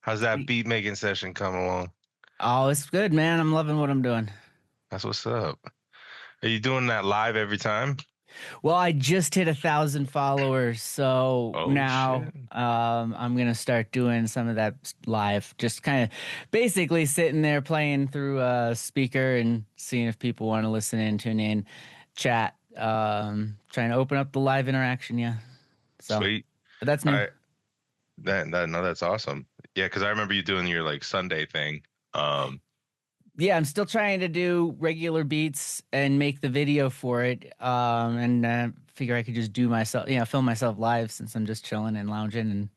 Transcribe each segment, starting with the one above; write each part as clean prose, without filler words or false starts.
How's that beat making session coming along? Oh, it's good, man. I'm loving what I'm doing. That's what's up. Are you doing that live every time? Well, I just hit 1,000 followers, so Oh now shit. I'm gonna start doing some of that live. Just kind of basically sitting there playing through a speaker and seeing if people want to listen in, tune in, chat. Trying to open up the live interaction. Yeah. So, Sweet. but that's new. I that no, that's awesome. Yeah, because I remember you doing your like Sunday thing. Um, Yeah, I'm still trying to do regular beats and make the video for it. And figure I could just do myself, film myself live since I'm just chilling and lounging and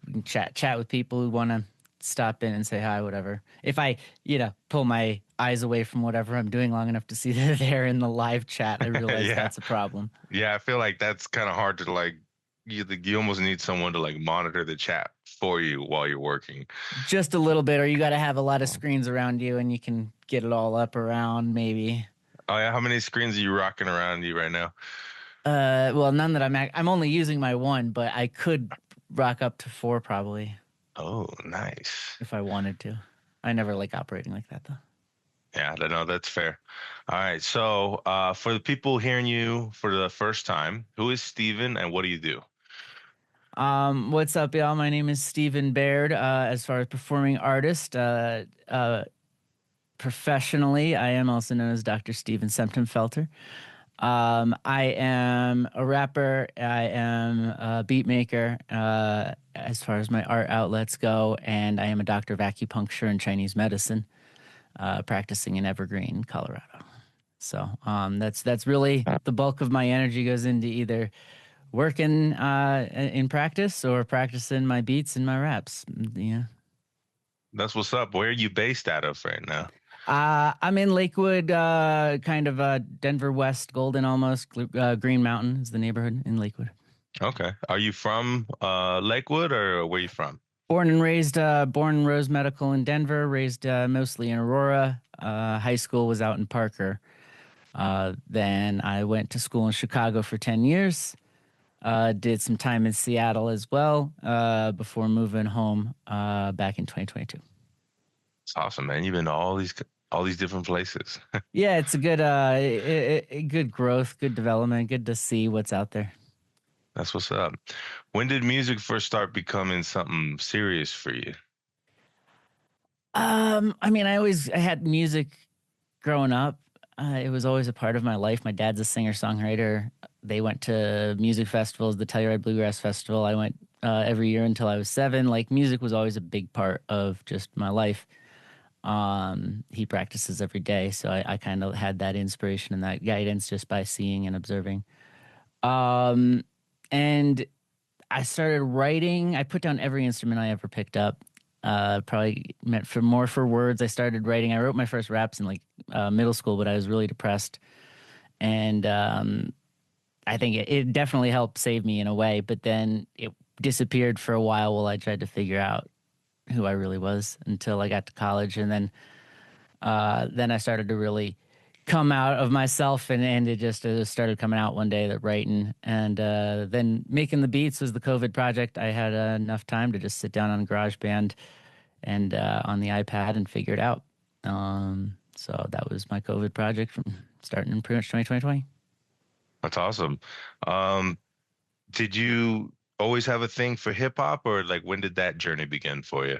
we can chat with people who want to stop in and say hi, whatever. If I, pull my eyes away from whatever I'm doing long enough to see that they're in the live chat, I realize yeah. that's a problem. Yeah, I feel like that's kind of hard to like you almost need someone to like monitor the chat for you while you're working. Just a little bit, or you got to have a lot of screens around you and you can get it all up around, maybe. Oh yeah, how many screens are you rocking around you right now? Well, none that I'm only using my one, but I could rock up to four probably Oh, nice. if I wanted to. I never like operating like that though. Yeah, I know that's fair. All right, so for the people hearing you for the first time, who is Steven and what do you do? What's up, y'all? My name is Stephen Baird. As far as performing artist, professionally, I am also known as Dr. Steven Felter. I am a rapper. I am a beatmaker, as far as my art outlets go, and I am a doctor of acupuncture and Chinese medicine, practicing in Evergreen, Colorado. So that's really the bulk of my energy goes into either working in practice or practicing my beats and my raps. Yeah. That's what's up. Where are you based out of right now? I'm in Lakewood, kind of Denver West, Golden almost. Green Mountain is the neighborhood in Lakewood. Okay. Are you from Lakewood or where you from? Born and Rose Medical in Denver, raised mostly in Aurora. High school was out in Parker. Then I went to school in Chicago for 10 years. Did some time in Seattle as well before moving home back in 2022. It's awesome, man. You've been to all these different places. Yeah, it's a good good growth, good development, good to see what's out there. That's what's up. When did music first start becoming something serious for you? I mean, I had music growing up. It was always a part of my life. My dad's a singer-songwriter. They went to music festivals, the Telluride Bluegrass Festival. I went every year until I was 7. Like music was always a big part of just my life. He practices every day, so I kind of had that inspiration and that guidance just by seeing and observing. Um, and I started writing. I put down every instrument I ever picked up. Probably meant for more for words. I started writing. I wrote my first raps in like middle school, but I was really depressed, and I think it definitely helped save me in a way. But then it disappeared for a while I tried to figure out who I really was until I got to college, and then I started to really come out of myself, and it started coming out one day that writing, and then making the beats was the COVID project. I had enough time to just sit down on GarageBand and on the iPad and figure it out. So that was my COVID project from starting in pretty much 2020. That's awesome. Um, did you always have a thing for hip hop or like when did that journey begin for you?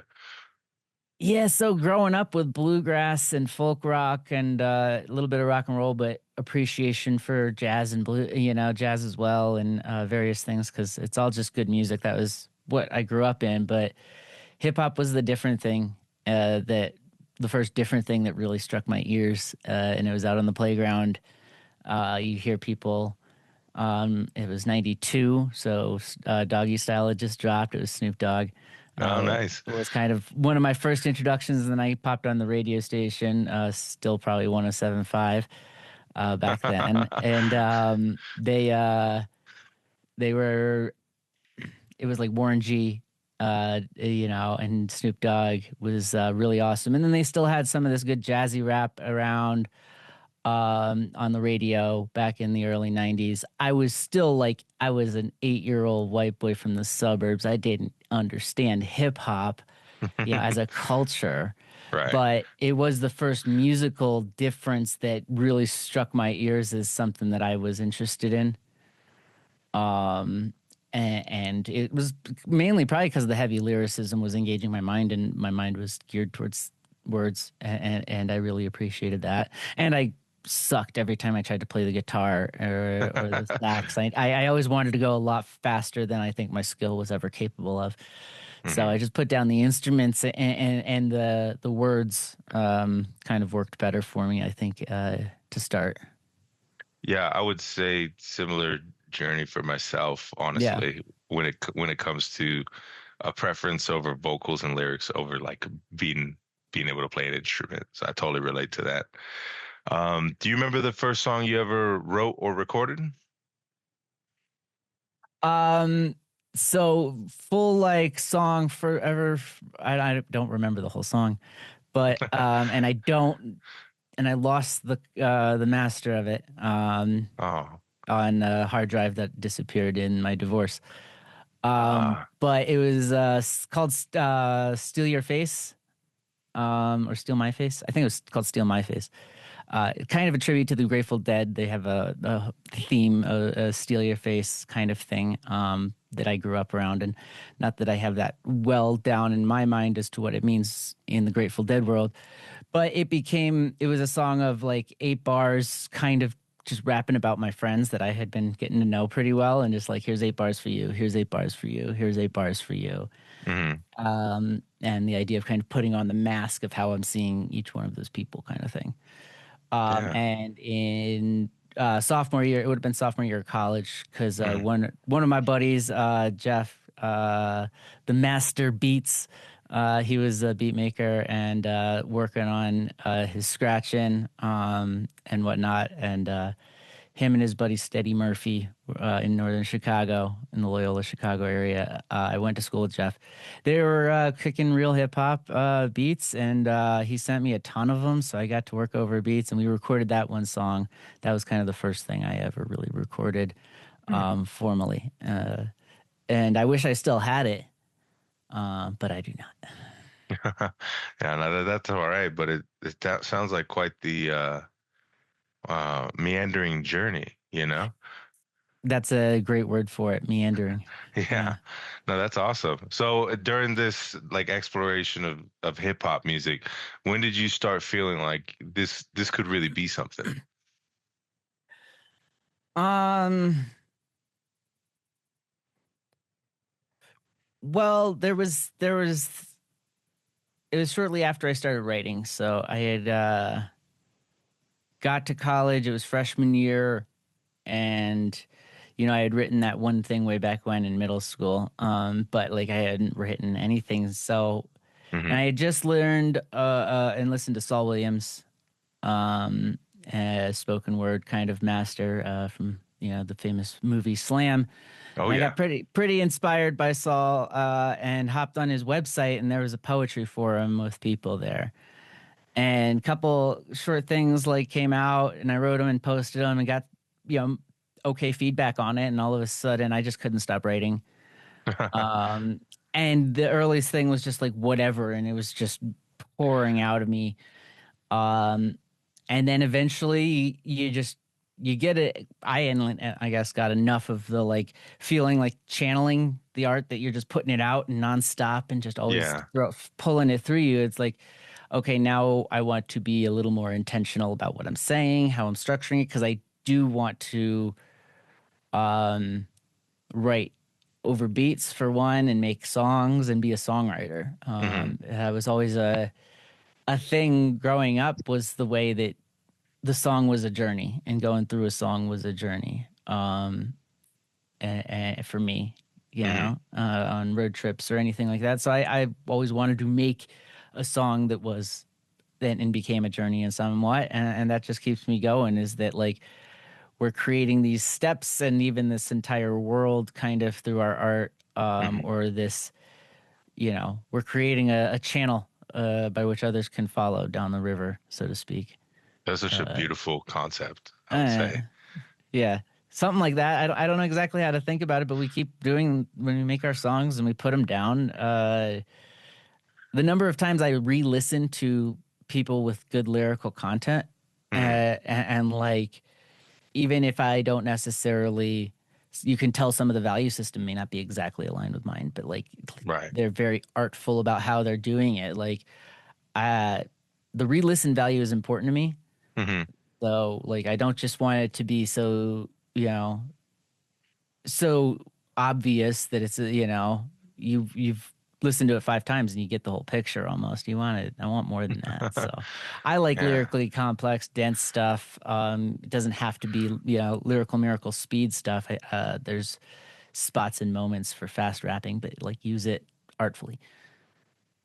Yeah, so growing up with bluegrass and folk rock and a little bit of rock and roll, but appreciation for jazz and blue, jazz as well, and various things because it's all just good music. That was what I grew up in, but hip hop was the different thing that the first different thing that really struck my ears, and it was out on the playground. You hear people. It was '92, so Doggy Style had just dropped. It was Snoop Dogg. Oh, Uh, nice. it was kind of one of my first introductions, and then I popped on the radio station, still probably 107.5 back then, and they were it was like Warren G, and Snoop Dogg was really awesome, and then they still had some of this good jazzy rap around on the radio back in the early 90s. I was still like, I was an 8-year-old white boy from the suburbs. I didn't understand hip hop. as a culture. Right. But it was the first musical difference that really struck my ears as something that I was interested in. Um, and it was mainly probably because the heavy lyricism was engaging my mind, and my mind was geared towards words, and I really appreciated that. And I sucked every time I tried to play the guitar or the sax. I always wanted to go a lot faster than I think my skill was ever capable of. So I Hmm. just put down the instruments, and the words kind of worked better for me, I think, to start. Yeah, I would say similar journey for myself, Yeah. honestly, when it comes to a preference over vocals and lyrics over like being able to play an instrument. So I totally relate to that. Do you remember the first song you ever wrote or recorded? Um, so full like song forever. I don't remember the whole song, but and I don't, and I lost the master of it Oh, on a hard drive that disappeared in my divorce. ah, But it was called Steal Your Face, or Steal My Face. I think it was called Steal My Face. Kind of a tribute to the Grateful Dead. They have a theme, a steal your face kind of thing, that I grew up around. And not that I have that well down in my mind as to what it means in the Grateful Dead world, but it was a song of like 8 bars, kind of just rapping about my friends that I had been getting to know pretty well. And just like, here's 8 bars for you, here's 8 bars for you, here's 8 bars for you. hmm, And the idea of kind of putting on the mask of how I'm seeing each one of those people kind of thing. yeah, And in sophomore year, it would have been sophomore year of college because hmm, one of my buddies, Jeff, the Master Beats, he was a beat maker and working on his scratching and whatnot. And him and his buddy Steady Murphy in northern Chicago, in the Loyola Chicago area. I went to school with Jeff. They were kicking real hip hop beats, and he sent me a ton of them. So I got to work over beats, and we recorded that one song. That was kind of the first thing I ever really recorded formally. And I wish I still had it, but I do not. yeah. No, that's all right, but that sounds like quite the meandering journey, you know? That's a great word for it, meandering. Yeah. Yeah. No, that's awesome. So during this like exploration of hip hop music, when did you start feeling like this could really be something? Um. Well, there was it was shortly after I started writing. So I had got to college. It was freshman year, and I had written that one thing way back when in middle school. But like I hadn't written anything. So, and Hmm. I had just learned and listened to Saul Williams, um, a spoken word kind of master from the famous movie Slam. Oh And I yeah. got pretty inspired by Saul, and hopped on his website, and there was a poetry forum with people there. And a couple short things like came out, and I wrote them and posted them and got you know okay feedback on it. And all of a sudden, I just couldn't stop writing. Um, and the earliest thing was just like whatever, and it was just pouring out of me. Um, and then eventually you get it. I guess got enough of the like feeling like channeling the art that you're just putting it out and nonstop and just always Yeah. pulling it through you. It's like, okay, now I want to be a little more intentional about what I'm saying, how I'm structuring it, because I do want to um, write over beats for one and make songs and be a songwriter. Hmm. That was always a thing growing up, was the way that the song was a journey and going through a song was a journey. And for me, Hmm. on road trips or anything like that. So I always wanted to make a song that was then and became a journey in somewhat. And that just keeps me going, is that like we're creating these steps and even this entire world kind of through our art, Hmm. or this, we're creating a channel by which others can follow down the river, so to speak. That's such a Uh, beautiful concept, I would uh, say. Yeah, something like that. I don't know exactly how to think about it, but we keep doing when we make our songs and we put them down. the number of times I re-listen to people with good lyrical content, Hmm. and like, even if I don't necessarily, you can tell some of the value system may not be exactly aligned with mine, but like Right. they're very artful about how they're doing it. Like, uh, the re-listen value is important to me. Hmm. So like, I don't just want it to be so, so obvious that it's you've listened to it 5 times and you get the whole picture almost. You want it. I want more than that. So I like Yeah. lyrically complex, dense stuff. It doesn't have to be lyrical miracle speed stuff. There's spots and moments for fast rapping, but like use it artfully.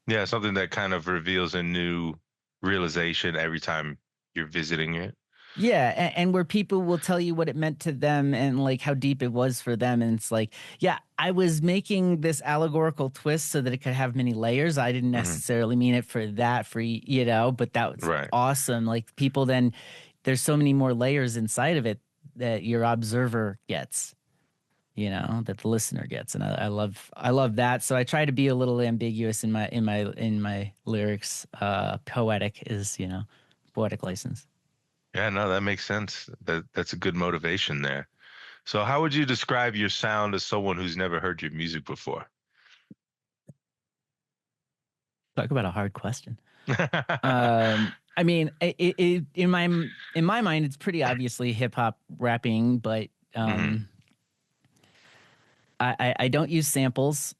Yeah, something that kind of reveals a new realization every time you're visiting it. Yeah, and where people will tell you what it meant to them and like how deep it was for them, and it's like, yeah, I was making this allegorical twist so that it could have many layers. I didn't Hmm. necessarily mean it for that, but that was Right. awesome. Like people then, there's so many more layers inside of it that your observer gets, that the listener gets, and I love that. So I try to be a little ambiguous in my lyrics. Poetic is poetic license. Yeah, no, that makes sense. That's a good motivation there. So how would you describe your sound as someone who's never heard your music before? Talk about a hard question. I mean, in my mind, it's pretty obviously hip hop rapping, but Hmm. I don't use samples,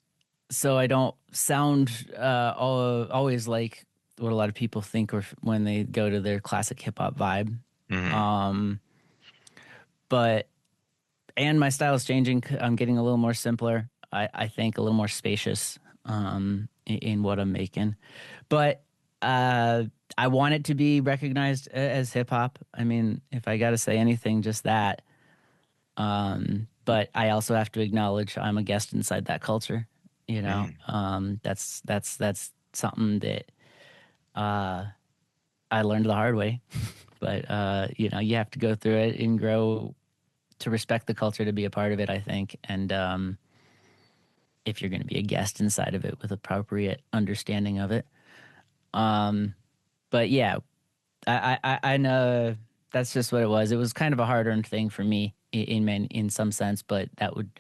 so I don't sound always like what a lot of people think or when they go to their classic hip hop vibe. Hmm. Um, but and my style is changing. I'm getting a little more simpler. I think a little more spacious in what I'm making, but uh, I want it to be recognized as hip hop. I mean, if I got to say anything, just that. But I also have to acknowledge I'm a guest inside that culture. Hmm. That's something that uh, I learned the hard way. But you have to go through it and grow to respect the culture to be a part of it, I think. And if you're going to be a guest inside of it with appropriate understanding of it. Um, but yeah, I know that's just what it was. It was kind of a hard earned thing for me in some sense, but that would,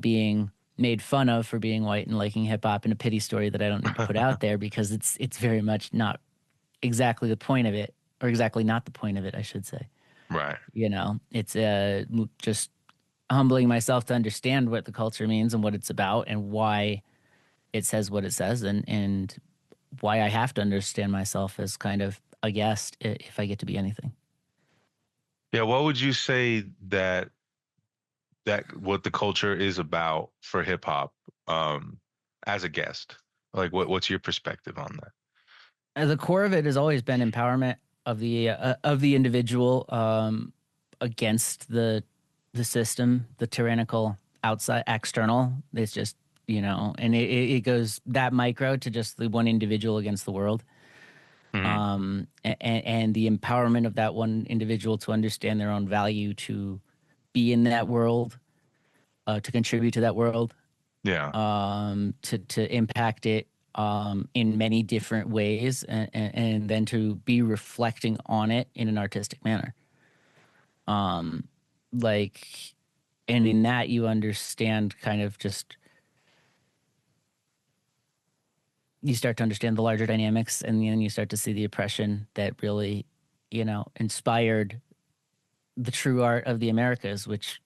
being made fun of for being white and liking hip hop, and a pity story that I don't need to put out there because it's very much not exactly the point of it, or exactly not the point of it, I should say. Right. It's just humbling myself to understand what the culture means and what it's about and why it says what it says, and why I have to understand myself as kind of a guest if I get to be anything. Yeah, what would you say that what the culture is about for hip hop, as a guest? Like what's your perspective on that? At the core of it has always been empowerment of the individual against the system, the tyrannical outside external. It's just and it goes that micro to just the one individual against the world. Hmm. And the empowerment of that one individual to understand their own value, to be in that world, to contribute to that world, Yeah. to impact it in many different ways, and then to be reflecting on it in an artistic manner. Like, and in that you understand kind of just you start to understand the larger dynamics, and then you start to see the oppression that really, inspired the true art of the Americas, which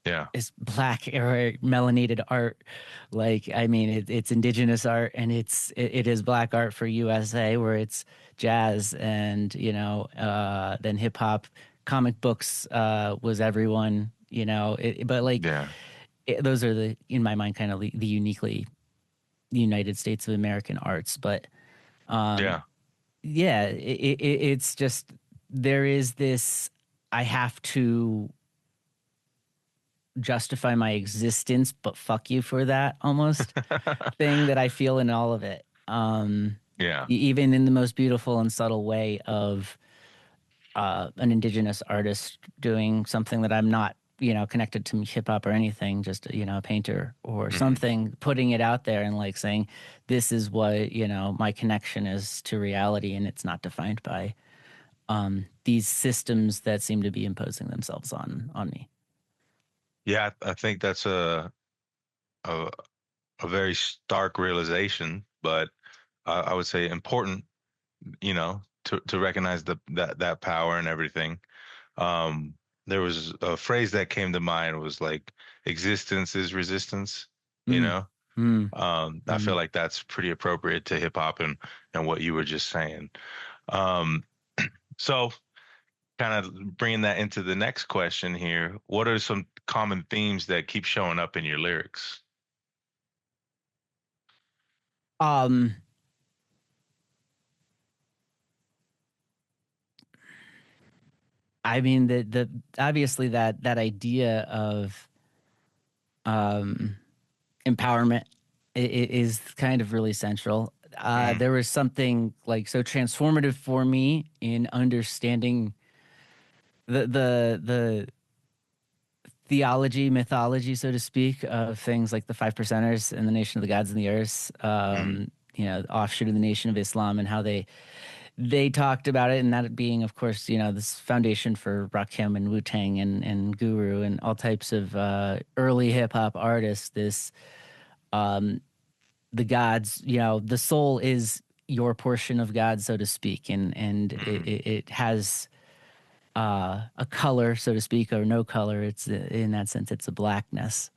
Yeah. is black or melanated art. Like, I mean, it's indigenous art, and it is black art for USA, where it's jazz and then hip hop. Comic books was everyone, but like Yeah. those are in my mind, kind of the uniquely United States of American arts. But Yeah. yeah, it's just there is this. I have to justify my existence, but fuck you for that almost thing that I feel in all of it. Yeah. Even in the most beautiful and subtle way of an indigenous artist doing something that I'm not. connected to hip hop or anything, just, a painter or Hmm. something, putting it out there and like saying, this is what, my connection is to reality. And it's not defined by these systems that seem to be imposing themselves on me. Yeah, I think that's a a very stark realization, but I would say important, to recognize that power and everything. Um, there was a phrase that came to mind was like existence is resistance, you Mm, know? mm, I feel mm. like that's pretty appropriate to hip hop and what you were just saying. Um, so kind of bringing that into the next question here, what are some common themes that keep showing up in your lyrics? Um, I mean, the obviously that idea of um, empowerment is kind of really central. Hmm. There was something like so transformative for me in understanding the theology, mythology, so to speak, of things like the Five Percenters and the Nation of the Gods and the Earth. Hmm. Offshoot of the Nation of Islam and how they talked about it, and that being, of course, this foundation for Rakim and Wu Tang and Guru and all types of early hip hop artists. This the gods, the soul is your portion of God, so to speak, and Hmm. it has a color, so to speak, or no color. It's in that sense, it's a blackness.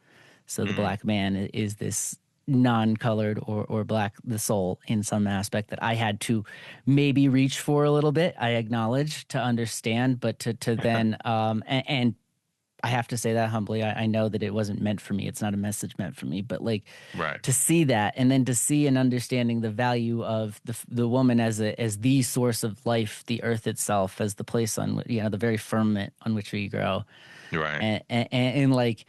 So the Hmm. black man is this non-colored or black, the soul in some aspect that I had to maybe reach for a little bit. I acknowledge to understand, but to then and I have to say that humbly. I know that it wasn't meant for me. It's not a message meant for me, but like Right. to see that and then to see and understanding the value of the woman as the source of life, the earth itself as the place on the very firmament on which we grow, Right. and like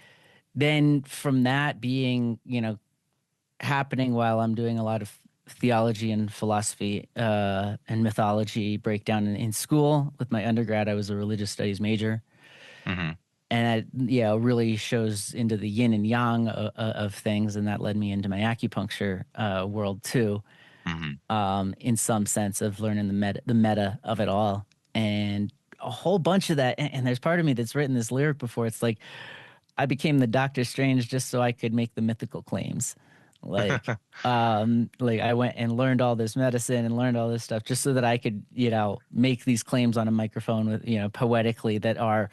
then from that being happening while I'm doing a lot of theology and philosophy and mythology breakdown in school with my undergrad. I was a religious studies major, Hmm. and that really shows into the yin and yang of things, and that led me into my acupuncture world too, Hmm. in some sense of learning the meta of it all, and a whole bunch of that. And there's part of me that's written this lyric before. It's like I became the Doctor Strange just so I could make the mythical claims. Like I went and learned all this medicine and learned all this stuff just so that I could, make these claims on a microphone with, poetically that are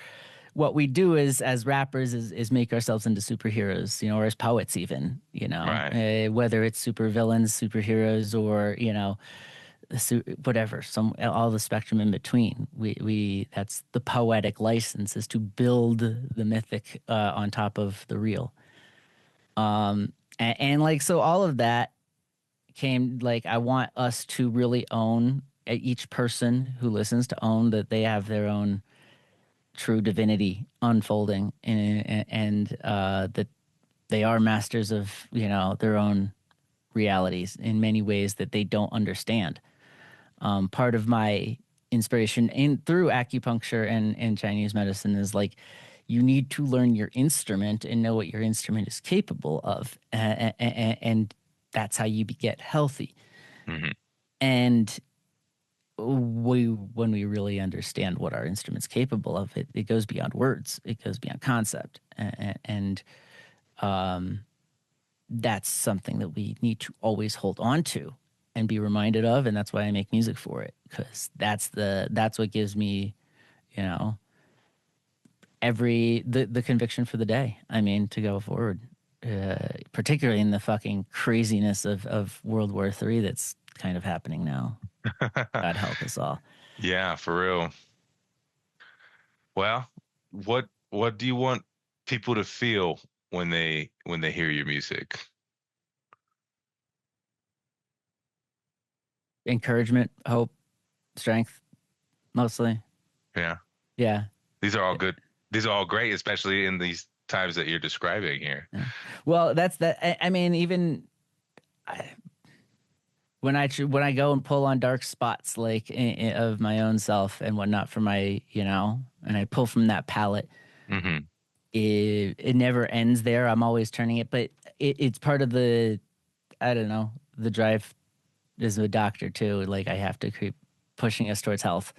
what we do is as rappers is make ourselves into superheroes, or as poets even, Right. whether it's super villains, superheroes, or, whatever, all the spectrum in between. We that's the poetic license is to build the mythic on top of the real. And like so, all of that came like I want us to really own each person who listens to own that they have their own true divinity unfolding, and that they are masters of their own realities in many ways that they don't understand. Part of my inspiration in through acupuncture and Chinese medicine is like you need to learn your instrument and know what your instrument is capable of, and that's how you get healthy. Hmm. And when we really understand what our instrument's capable of, it goes beyond words, it goes beyond concept, and that's something that we need to always hold on to and be reminded of, and that's why I make music for it, because that's what gives me you know the conviction for the day. I mean, to go forward, particularly in the fucking craziness of World War III that's kind of happening now. God help us all. Yeah, for real. Well, what do you want people to feel when they hear your music? Encouragement, hope, strength, mostly. Yeah. Yeah. These are all good. These are all great, especially in these times that you're describing here. Yeah. Well, that's that. I mean, even I, when I go and pull on dark spots like of my own self and whatnot for my, and I pull from that palette. Hmm. it never ends there. I'm always turning it, but it's part of the, I don't know, the drive as a doctor too. Like I have to keep pushing us towards health.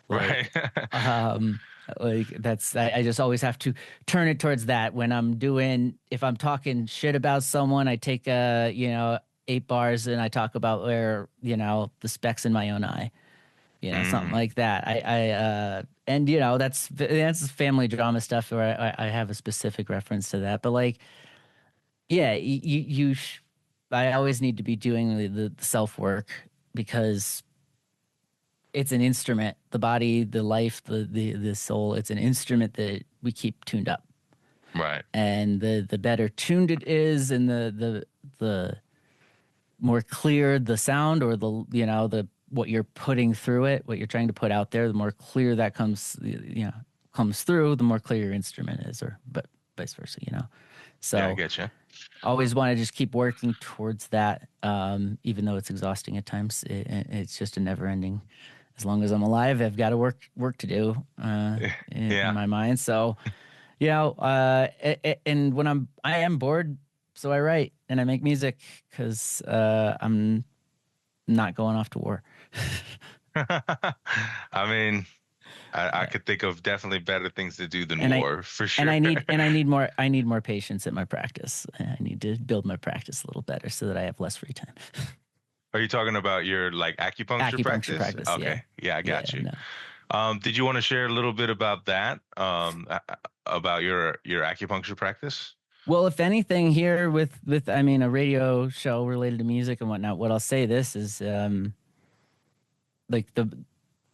Right. Like, um, like that's I just always have to turn it towards that when I'm doing. If I'm talking shit about someone, I take 8 bars and I talk about where the specks in my own eye. Something Mm, like that. And that's family drama stuff where I have a specific reference to that. But like, yeah, I always need to be doing the self work because it's an instrument. The body, the life, the soul. It's an instrument that we keep tuned up. right. And the better tuned it is, and the more clear the sound, or the what you're putting through it, what you're trying to put out there, the more clear that comes through, the more clear your instrument is, or but vice versa. Yeah, I So get you. always want to just keep working towards that, even though it's exhausting at times. It's just a never ending. As long as I'm alive, I've got to work to do in Yeah. my mind. So and when I am bored, so I write and I make music because I'm not going off to war. I mean, I Yeah. could think of definitely better things to do than And I war for and sure. I need more patience at my practice. I need to build my practice a little better so that I have less free time. Are you talking about your like acupuncture Acupuncture practice? practice, yeah. Okay. Yeah, I Yeah, got you. no. Did you want to share a little bit about that? About your acupuncture practice? Well, if anything here with I mean a radio show related to music and whatnot, what I'll say this is like the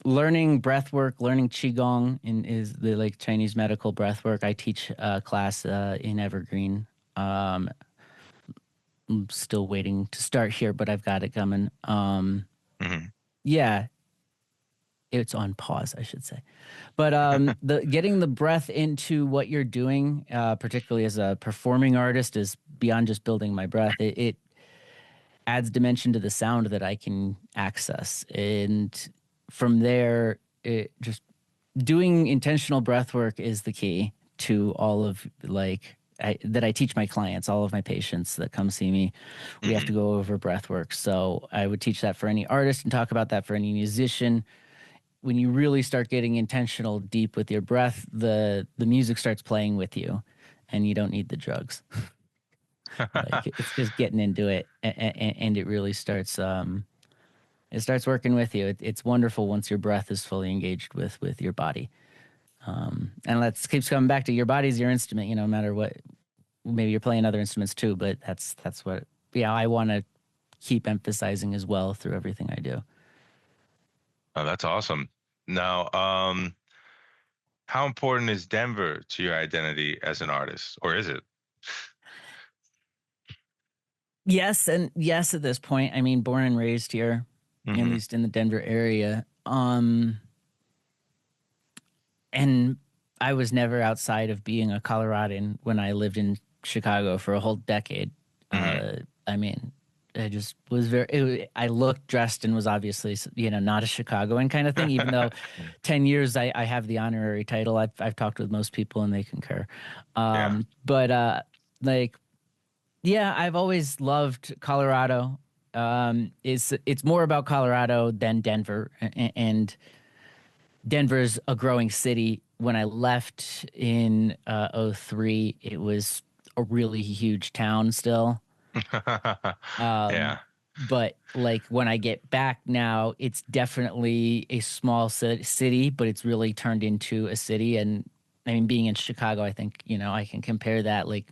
learning breath work, learning qigong is the like Chinese medical breath work. I teach a class in Evergreen. Um, I'm still waiting to start here, but I've got it coming. Hmm. Yeah, it's on pause, I should say. But the getting the breath into what you're doing, particularly as a performing artist, is beyond just building my breath. It adds dimension to the sound that I can access, and from there, it just doing intentional breath work is the key to all of that I teach my clients, all of my patients that come see me. We have to Hmm. go over breath work. So I would teach that for any artist and talk about that for any musician. When you really start getting intentional deep with your breath, the music starts playing with you and you don't need the drugs. Like it's just getting into it and it really starts it starts working with you. It's wonderful once your breath is fully engaged with your body. And let's keeps coming back to your body's your instrument, no matter what. Maybe you're playing other instruments too, but that's what I want to keep emphasizing as well through everything I do. Oh, that's awesome. Now, how important is Denver to your identity as an artist, or is it? Yes, and yes at this point. I mean, born and raised here, at Hmm. least in the Denver area. And I was never outside of being a Coloradan when I lived in Chicago for a whole decade. Hmm. I mean, I just was I looked dressed and was obviously, not a Chicagoan kind of thing, even though 10 years I have the honorary title. I've talked with most people and they concur. Yeah. But like, yeah, I've always loved Colorado. It's more about Colorado than Denver, and Denver's a growing city. When I left in '03, it was a really huge town still. Um, Yeah. but like when I get back now, it's definitely a small city, but it's really turned into a city. And I mean, being in Chicago, I think, I can compare that. Like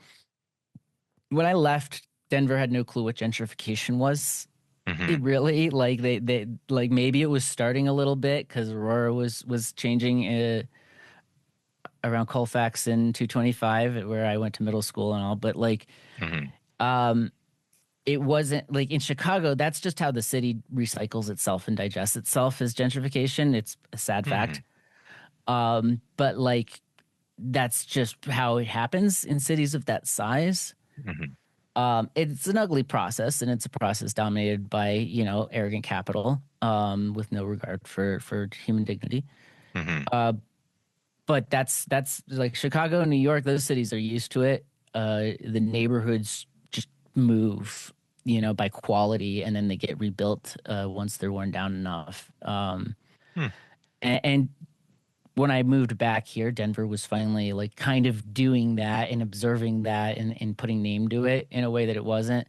when I left, Denver had no clue what gentrification was. It Hmm. really like they like maybe it was starting a little bit because Aurora was changing around Colfax in 225 where I went to middle school and all, but like Hmm. um it wasn't like in Chicago. That's just how the city recycles itself and digests itself as gentrification. It's a sad fact. Hmm. But like that's just how it happens in cities of that size. Hmm. It's an ugly process, and it's a process dominated by arrogant capital, with no regard for human dignity. Hmm. Uh, but that's like Chicago and New York, those cities are used to it. The neighborhoods just move, by quality, and then they get rebuilt once they're worn down enough. Hmm. And when I moved back here, Denver was finally like kind of doing that and observing that and putting name to it in a way that it wasn't.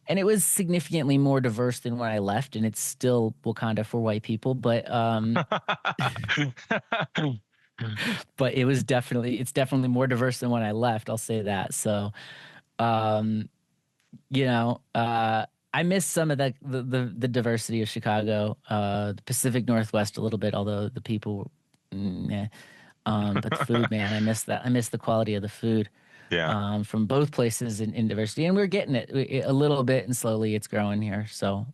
And it was significantly more diverse than when I left, and it's still Wakanda for white people, but it's definitely more diverse than when I left. I'll say that. So, um, you know, uh, I miss some of the diversity of Chicago, the Pacific Northwest a little bit, although the people, yeah. But the food, man, I miss that. I miss the quality of the food, Yeah. from both places in diversity, and we're getting it a little bit, and slowly it's growing here. So,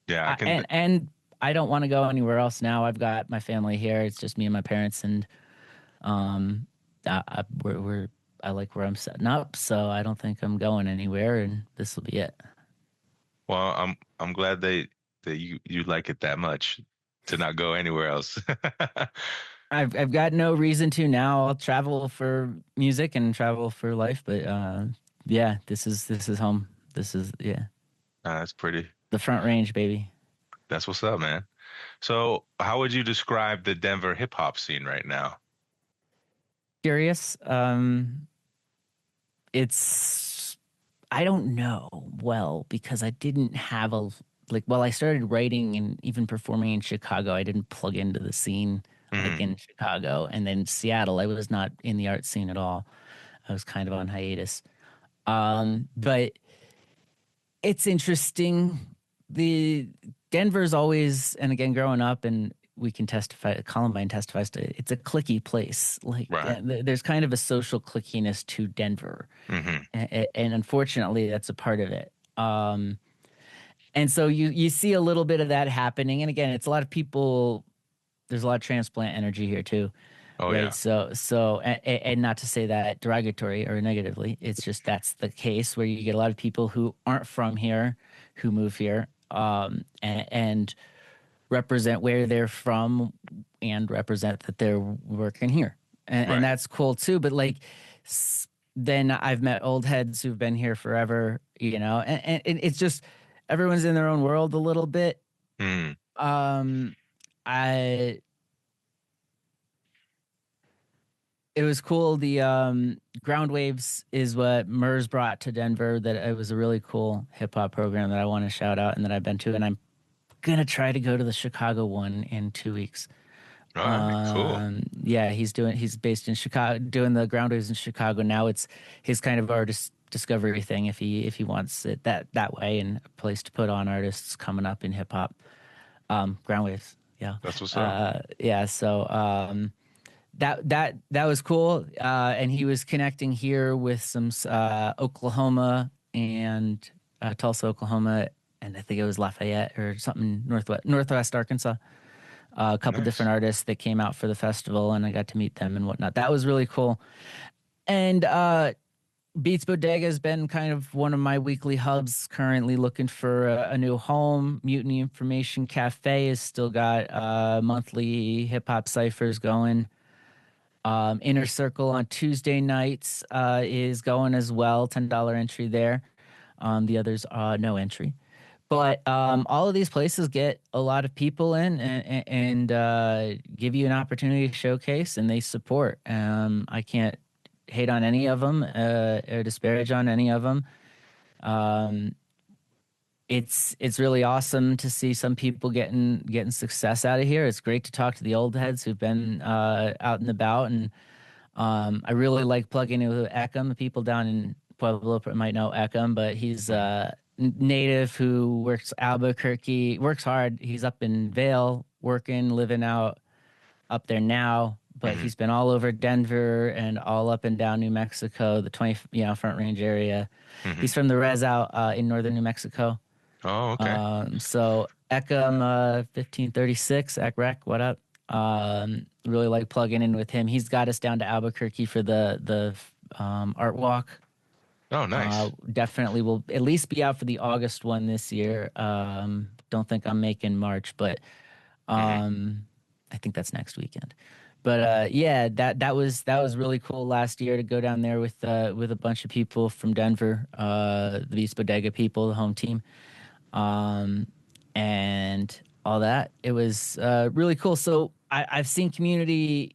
Yeah, I can. and I don't want to go anywhere else now. I've got my family here. It's just me and my parents, and um, I like where I'm setting up, so I don't think I'm going anywhere, and this will be it. Well, I'm glad that you like it that much to not go anywhere else. I've got no reason to now. I'll travel for music and travel for life, but yeah, this is home. This is yeah, That's pretty. the Front Range, baby. That's what's up, man. So, how would you describe the Denver hip hop scene right now? Curious. It's I don't know well because I didn't have a like. Well, I started writing and even performing in Chicago. I didn't plug into the scene like Hmm. in Chicago, and then Seattle. I was not in the art scene at all. I was kind of on hiatus. But it's interesting. The Denver's always, and again, growing up, and we can testify. Columbine testifies to it's a cliquey place. Like Right. there's kind of a social clickiness to Denver, Hmm. and unfortunately, that's a part of it. And so you see a little bit of that happening, and again, it's a lot of people. There's a lot of transplant energy here too, Oh right? yeah. So, and not to say that derogatory or negatively, it's just that's the case where you get a lot of people who aren't from here, who move here, and represent where they're from, and represent that they're working here, and Right. that's cool too. But like, then I've met old heads who've been here forever, and it's just everyone's in their own world a little bit. Mm. Um, I It was cool. The Ground Waves is what MERS brought to Denver. That it was a really cool hip hop program that I want to shout out and that I've been to, and I'm gonna try to go to the Chicago one in 2 weeks. All right. Cool. Yeah, he's based in Chicago, doing the Ground Waves in Chicago now. It's his kind of artist discovery thing if he wants it that way, and a place to put on artists coming up in hip hop. Ground Waves, yeah, That's what's up. yeah. So that was cool. And he was connecting here with some Oklahoma and Tulsa, Oklahoma, and I think it was Lafayette or something Northwest Arkansas. A couple Nice. different artists that came out for the festival, and I got to meet them and whatnot. That was really cool. And Beats Bodega has been kind of one of my weekly hubs. Currently looking for a new home. Mutiny Information Cafe has still got monthly hip hop ciphers going. Inner Circle on Tuesday nights is going as well. $10 entry there. The others no entry. But all of these places get a lot of people in and give you an opportunity to showcase, and they support. I can't hate on any of them or disparage on any of them. Um, it's really awesome to see some people getting success out of here. It's great to talk to the old heads who've been out and about, and I really like plugging in with Eckham. People down in Pueblo might know Eckham, but he's Mhm. native who works Albuquerque, works hard. He's up in Vale, working, living out up there now, but Mhm. he's been all over Denver and all up and down New Mexico, the 20, Front Range area. Mhm. He's from the res out in northern New Mexico. Oh, okay. So Eckham 1536, Eckrec, what up? Really like plugging in with him. He's got us down to Albuquerque for the art walk. Oh, nice. Definitely will at least be out for the August one this year. Don't think I'm making March, but Hmm. um, I think that's next weekend. But yeah, that was really cool last year to go down there with a bunch of people from Denver, the Beats Bodega people, the home team, um, and all that. It was really cool. So I've seen community,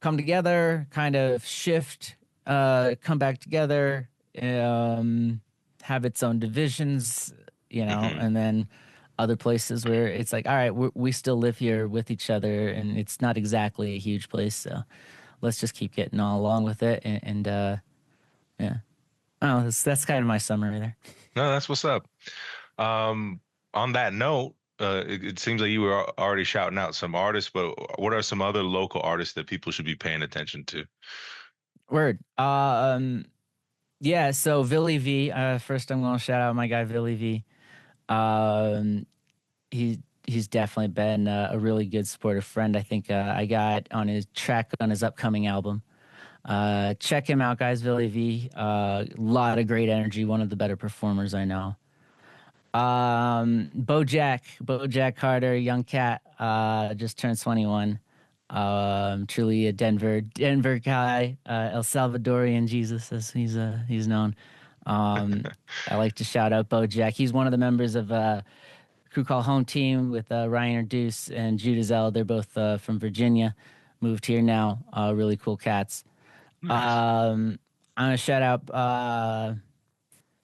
come together, kind of shift, come back together, um, have its own divisions, Hmm. and then other places where it's like, all right, we still live here with each other, and it's not exactly a huge place, so let's just keep getting all along with it, and yeah. Oh, that's kind of my summary there. No, that's what's up. On that note, it seems like you were already shouting out some artists, but what are some other local artists that people should be paying attention to? Word. Yeah, so Billy V. First, I'm going to shout out my guy Billy V. Um, he's definitely been a really good supportive friend. I think I got on his track on his upcoming album. Check him out, guys. Billy V. Lot of great energy. One of the better performers I know. Bojack Carter, young cat, just turned 21. Truly a Denver guy, El Salvadorian Jesus, as he's known. Um, I like to shout out Bojack. He's one of the members of crew called Home Team with Ryan or Deuce and Judah Zell. They're both from Virginia, moved here now. Really cool cats. Nice. I'm gonna shout out.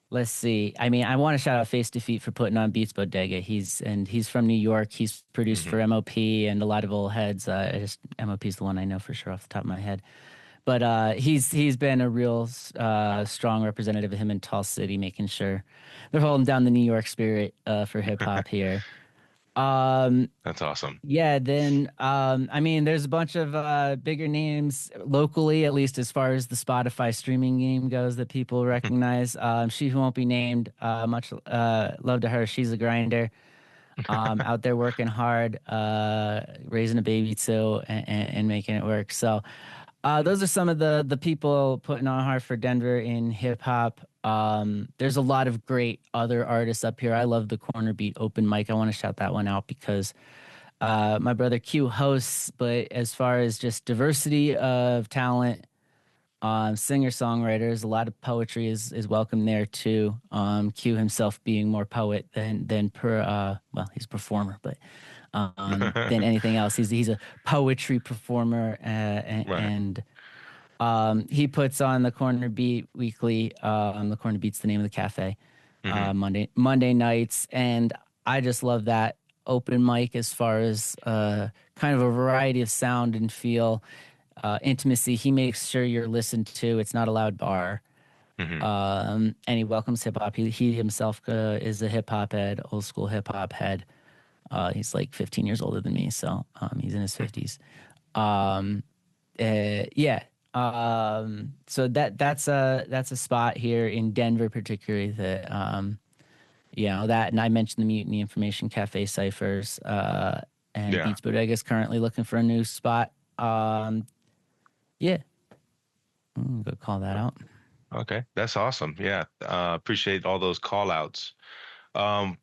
Let's see. I mean, I want to shout out Face Defeat for putting on Beats Bodega. He's from New York. He's produced for Hmm. MOP and a lot of old heads. MOP is the one I know for sure off the top of my head. But he's been a real strong representative of him in Tall City, making sure they're holding down the New York spirit for hip hop here. Um, That's awesome. yeah, then I mean, there's a bunch of bigger names locally, at least as far as the Spotify streaming game goes, that people recognize. She who won't be named, much love to her. She's a grinder, out there working hard, raising a baby too, and making it work. So those are some of the people putting on hard for Denver in hip hop. There's a lot of great other artists up here. I love the Corner Beat open mic. I want to shout that one out because my brother Q hosts, but as far as just diversity of talent, singer-songwriters, a lot of poetry is welcome there too. Q himself being more poet than he's a performer, but than anything else. He's a poetry performer, Right. and he puts on the Corner Beat weekly. The Corner Beat's the name of the cafe. Hmm. Monday nights, and I just love that open mic as far as kind of a variety of sound and feel, intimacy. He makes sure you're listened to. It's not a loud bar. Hmm. And he welcomes hip hop. He himself is a hip hop head, old school hip hop head. He's like 15 years older than me, so he's in his 50s. Um, yeah. So that's a spot here in Denver, particularly that that, and I mentioned the Mutiny Information Cafe ciphers. And Yeah. Beats Bodega is currently looking for a new spot. Yeah, go call that out. Okay. That's awesome. Yeah. Appreciate all those call outs. Um,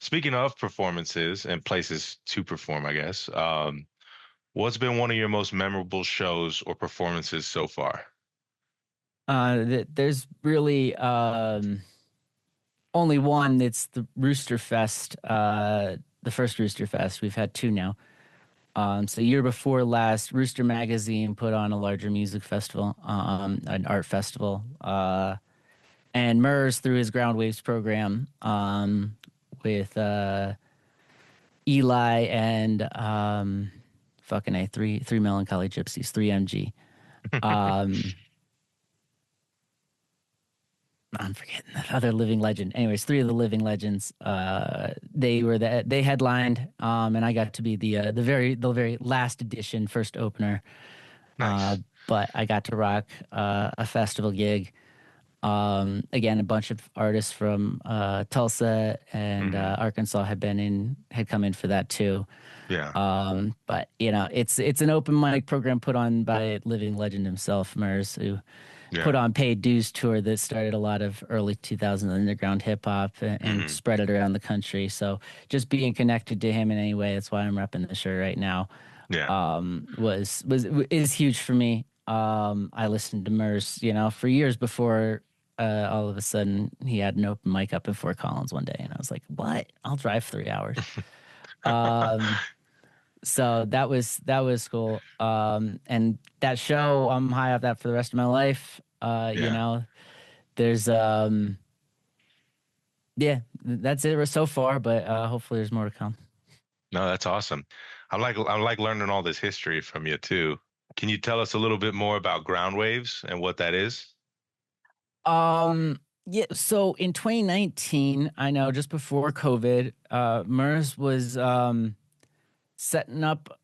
Speaking of performances and places to perform, I guess, what's been one of your most memorable shows or performances so far? There's really only one. It's the Rooster Fest, the first Rooster Fest. We've had two now. So year before last, Rooster Magazine put on a larger music festival, an art festival, and Murs through his Ground Waves program, with Eli and fucking a three melancholy gypsies, 3MG. Um, I'm forgetting that other living legend. Anyways, three of the living legends. They headlined, and I got to be the very last edition, first opener. Uh, Nice. but I got to rock a festival gig. Again, a bunch of artists from Tulsa and Hmm. Arkansas had come in for that too. Yeah. But it's an open mic program put on by living legend himself, Murs, who put Yeah. on paid dues tour that started a lot of early 2000s underground hip hop and Hmm. spread it around the country. So just being connected to him in any way, that's why I'm repping the shirt right now. Yeah. Was is huge for me. I listened to Murs, for years before all of a sudden he had an open mic up in Fort Collins one day, and I was like, "What? I'll drive 3 hours." Um, so that was cool. And that show, I'm high off that for the rest of my life. Yeah. There's yeah, that's it so far, but hopefully there's more to come. No, that's awesome. I like learning all this history from you too. Can you tell us a little bit more about ground waves and what that is? Yeah, so in 2019, I know just before COVID, MERS was setting up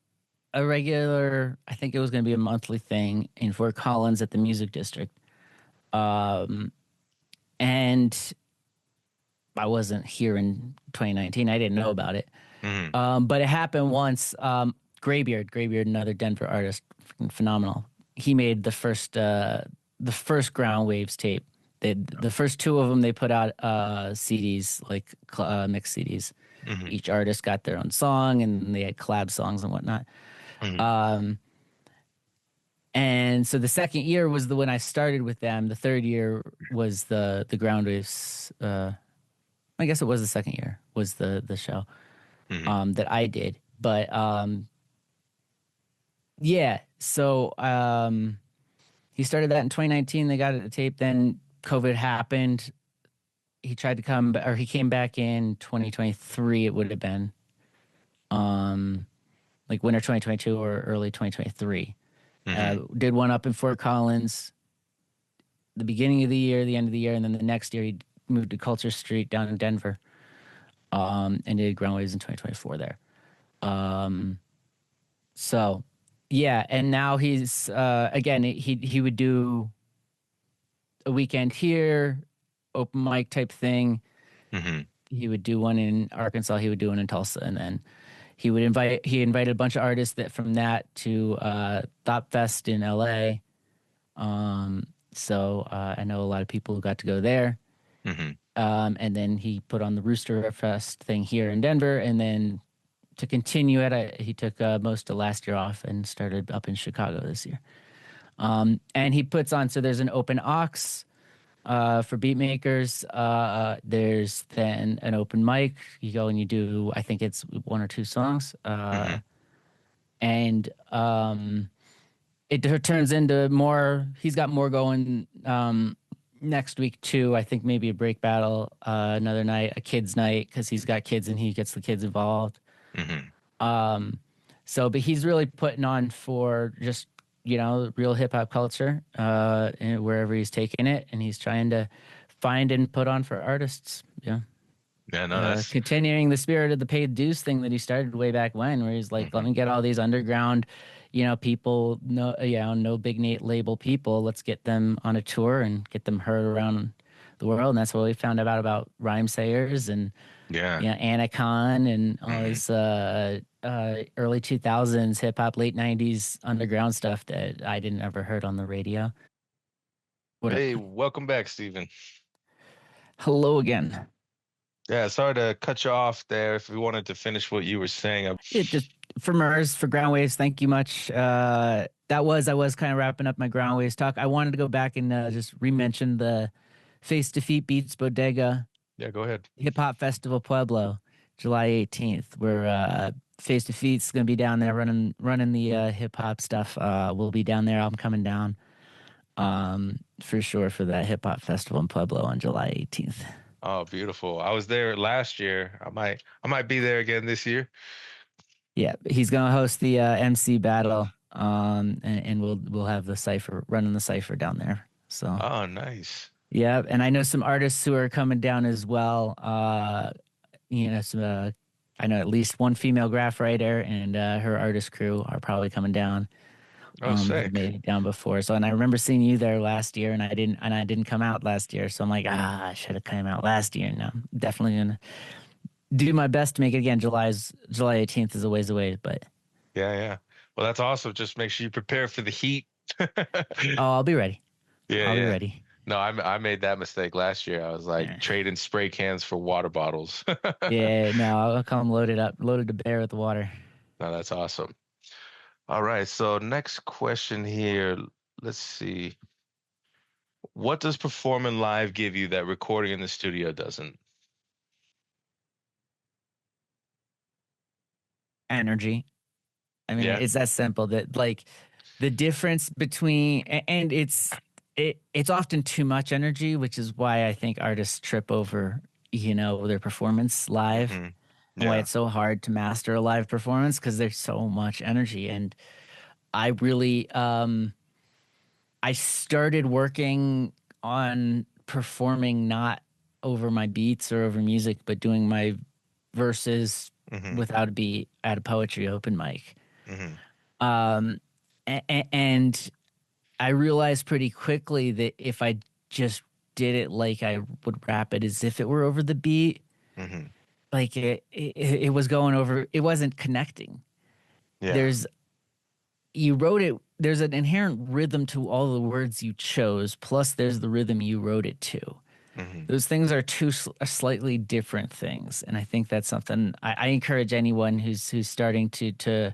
a regular, I think it was going to be a monthly thing in Fort Collins at the Music District. Um, and I wasn't here in 2019. I didn't know about it. Hmm. But it happened once. Graybeard, another Denver artist, freaking phenomenal. He made the first Ground Waves tape. The first two of them they put out CDs, like mixed CDs. Hmm. Each artist got their own song, and they had collab songs and whatnot. Hmm. Um, and so the second year was the when I started with them. The third year was the Ground Waves. I guess it was the second year was the show Hmm. that I did. But yeah, so he started that in 2019. They got it to tape. Then COVID happened. He tried to come, or he came back in 2023. It would have been like winter 2022 or early 2023. Hmm. Did one up in Fort Collins, the beginning of the year, the end of the year, and then the next year he moved to Culture Street down in Denver, and did Ground Waves in 2024 there. Um, so yeah, and now he's again he would do a weekend here, open mic type thing. Hmm. He would do one in Arkansas. He would do one in Tulsa, and then he invited a bunch of artists that from that to Thought Fest in L.A. So I know a lot of people who got to go there. Hmm. And then he put on the Rooster Fest thing here in Denver, and then to continue it, he took most of last year off and started up in Chicago this year. And he puts on, so there's an open aux for beat makers. There's then an open mic. You go and you do, I think it's one or two songs. Hmm. And it turns into more, he's got more going next week too. I think maybe a break battle, another night, a kids night, because he's got kids and he gets the kids involved. Hmm. Um, but he's really putting on for just, real hip hop culture, and wherever he's taking it, and he's trying to find and put on for artists. Yeah. Yeah, no, that's Continuing the spirit of the paid dues thing that he started way back when, where he's like, let hmm me get all these underground, people, no big Nate label people. Let's get them on a tour and get them heard around the world. And that's what we found out about Rhyme Sayers and yeah. Anacon and all Hmm. this early 2000s hip hop, late 90s underground stuff that I didn't ever heard on the radio. What up? Hey, welcome back, Stephen. Hello again. Yeah, sorry to cut you off there. If we wanted to finish what you were saying, It just for MERS for ground waves. Thank you much. I was kind of wrapping up my ground waves talk. I wanted to go back and just re-mention the Face Defeat Beats Bodega yeah, go ahead. Hip Hop Festival Pueblo, July 18th, where Face Defeat's going to be down there running the hip hop stuff. We'll be down there. I'm coming down for sure for that hip hop festival in Pueblo on July 18th. Oh, beautiful. I was there last year. I might be there again this year. Yeah, he's going to host the MC battle, and we'll have the cipher running the cipher down there. So Oh, nice. yeah, and I know some artists who are coming down as well. Some I know at least one female graph writer and her artist crew are probably coming down. Oh, Have sick. made it down before. So, and I remember seeing you there last year, and I didn't come out last year. So I'm like, I should have come out last year. No, definitely gonna do my best to make it again. July 18th is a ways away, but Yeah, yeah. Well, that's awesome. Just make sure you prepare for the heat. oh, I'll be ready. Yeah, I'll be yeah. ready. No, I made that mistake last year. I was like Yeah, trading spray cans for water bottles. yeah. No, I'll come loaded to bear with the water. No, that's awesome. All right. So next question here. Let's see. What does performing live give you that recording in the studio doesn't? Energy. I mean, Yeah. it's that simple. That like the difference between and it's often too much energy, which is why I think artists trip over, their performance live, Hmm. and why Yeah. it's so hard to master a live performance because there's so much energy. And I really I started working on performing not over my beats or over music, but doing my verses Hmm. without a beat at a poetry open mic. Hmm. Um, and I realized pretty quickly that if I just did it like I would rap it as if it were over the beat, Hmm. like it was going over, it wasn't connecting. Yeah. There's, you wrote it, there's an inherent rhythm to all the words you chose, plus there's the rhythm you wrote it to. Hmm. Those things are two slightly different things. And I think that's something I encourage anyone who's starting to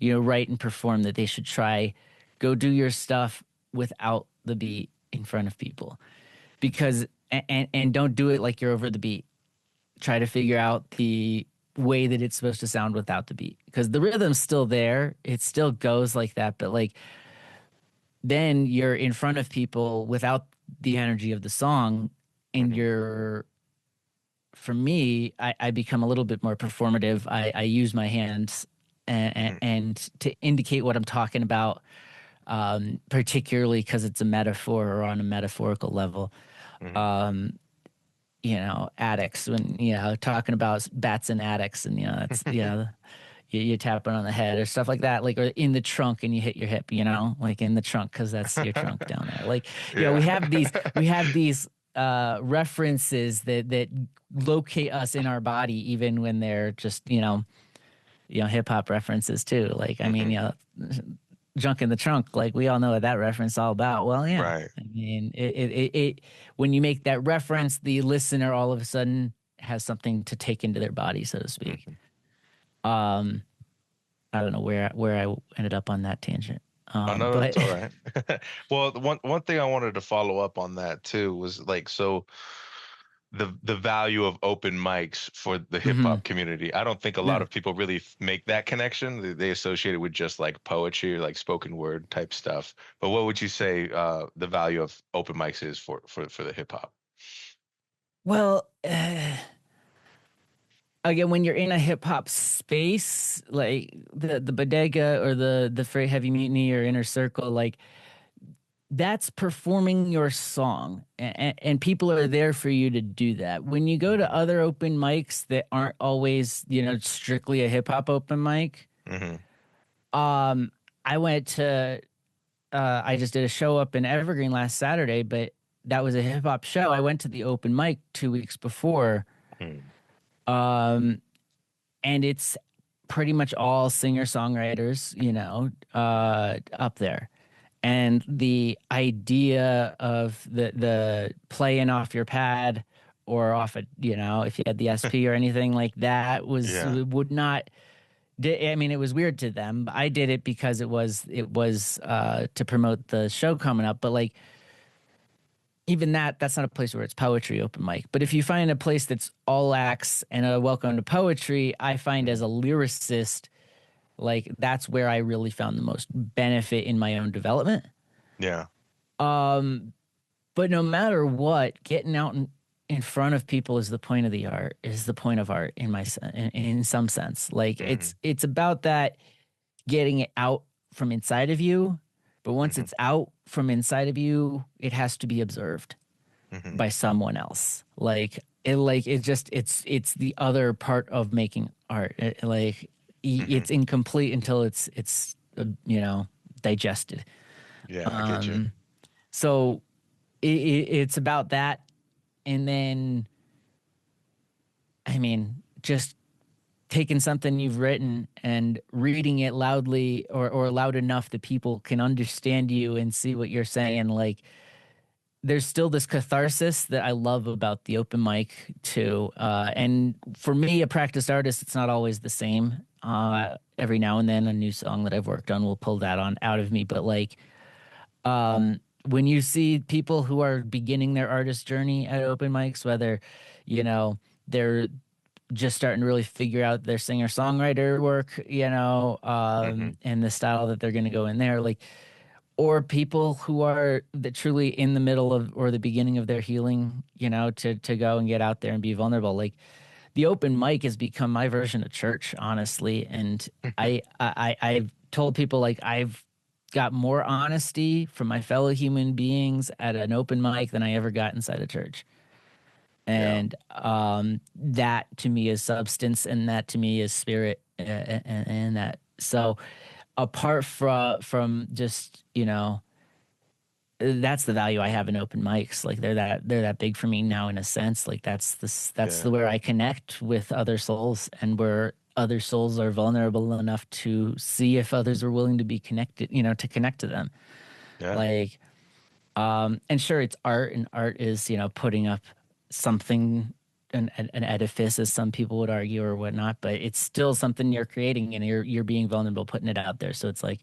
write and perform that they should try. Go do your stuff without the beat in front of people, because and don't do it like you're over the beat. Try to figure out the way that it's supposed to sound without the beat, because the rhythm's still there. It still goes like that, but like then you're in front of people without the energy of the song, and Hmm. you're for me, I become a little bit more performative. I use my hands Hmm. and to indicate what I'm talking about, particularly because it's a metaphor or on a metaphorical level. Hmm. Um, addicts, when, talking about bats and addicts, and, it's, you're tapping on the head or stuff like that, like, or in the trunk and you hit your hip, like in the trunk, because that's your trunk down there. Like, Yeah. we have these references that locate us in our body, even when they're just, hip hop references too. Like, I mean, Hmm. junk in the trunk, like we all know what that reference is all about. Well, yeah. Right. I mean, when you make that reference, the listener all of a sudden has something to take into their body, so to speak. Hmm. Um, I don't know where I ended up on that tangent. Oh no, But that's all right. Well, one thing I wanted to follow up on that too was like, so the value of open mics for the hip mhm. hop community. I don't think a lot Yeah. of people really make that connection. They associate it with just like poetry or like spoken word type stuff. But what would you say the value of open mics is for the hip hop? Well, again, when you're in a hip hop space, like the bodega or the Freight Heavy Mutiny or Inner Circle, like that's performing your song, and people are there for you to do that. When you go to Hmm. other open mics that aren't always, strictly a hip hop open mic, Hmm. um, I went to I just did a show up in Evergreen last Saturday, but that was a hip hop show. I went to the open mic 2 weeks before, Hmm. um, and it's pretty much all singer songwriters, up there. And the idea of the playing off your pad or off a, if you had the SP or anything like that, Yeah. would not. I mean, it was weird to them. I did it because it was to promote the show coming up. But like even that's not a place where it's poetry open mic. But if you find a place that's all acts and a welcome to poetry, I find as Hmm. a lyricist, like that's where I really found the most benefit in my own development. Yeah. Um, but no matter what, getting out in front of people is the point of the art, is the point of art in some sense. Like Hmm. it's about that getting it out from inside of you. But once Hmm. it's out from inside of you, it has to be observed Hmm. by someone else. It's the other part of making art. Hmm. It's incomplete until it's digested. Yeah, I get you. Um, so it's about that, and then I mean just taking something you've written and reading it loudly or loud enough that people can understand you and see what you're saying. Like there's still this catharsis that I love about the open mic too. And for me, a practiced artist, it's not always the same. Every now and then, a new song that I've worked on will pull that on out of me. But like, when you see people who are beginning their artist journey at open mics, whether, they're just starting to really figure out their singer-songwriter work, Hmm. and the style that they're going to go in there, like, or people who are truly in the middle of or the beginning of their healing, to go and get out there and be vulnerable. Like the open mic has become my version of church, honestly. And I've told people like I've got more honesty from my fellow human beings at an open mic than I ever got inside a church. Yeah. And that to me is substance, and that to me is spirit, and that so apart from just that's the value I have in open mics. Like they're that big for me now in a sense. Like that's Yeah. the where I connect with other souls, and where other souls are vulnerable enough to see if others are willing to be connected, to connect to them. Yeah. Like and sure, it's art, and art is putting up something, an edifice, as some people would argue or whatnot, but it's still something you're creating, and you're being vulnerable, putting it out there. So it's like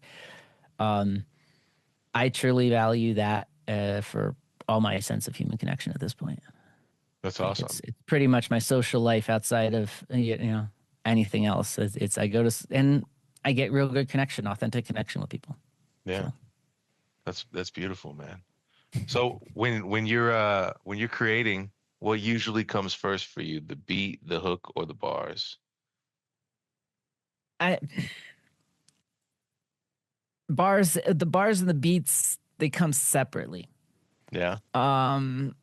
I truly value that for all my sense of human connection at this point. That's Like awesome. it's pretty much my social life outside of anything else. It's I go to and I get real good connection, authentic connection with people. Yeah. So That's beautiful, man. So when you're creating, what usually comes first for you? The beat, the hook, or the bars? I the bars and the beats, they come separately. Yeah. Um,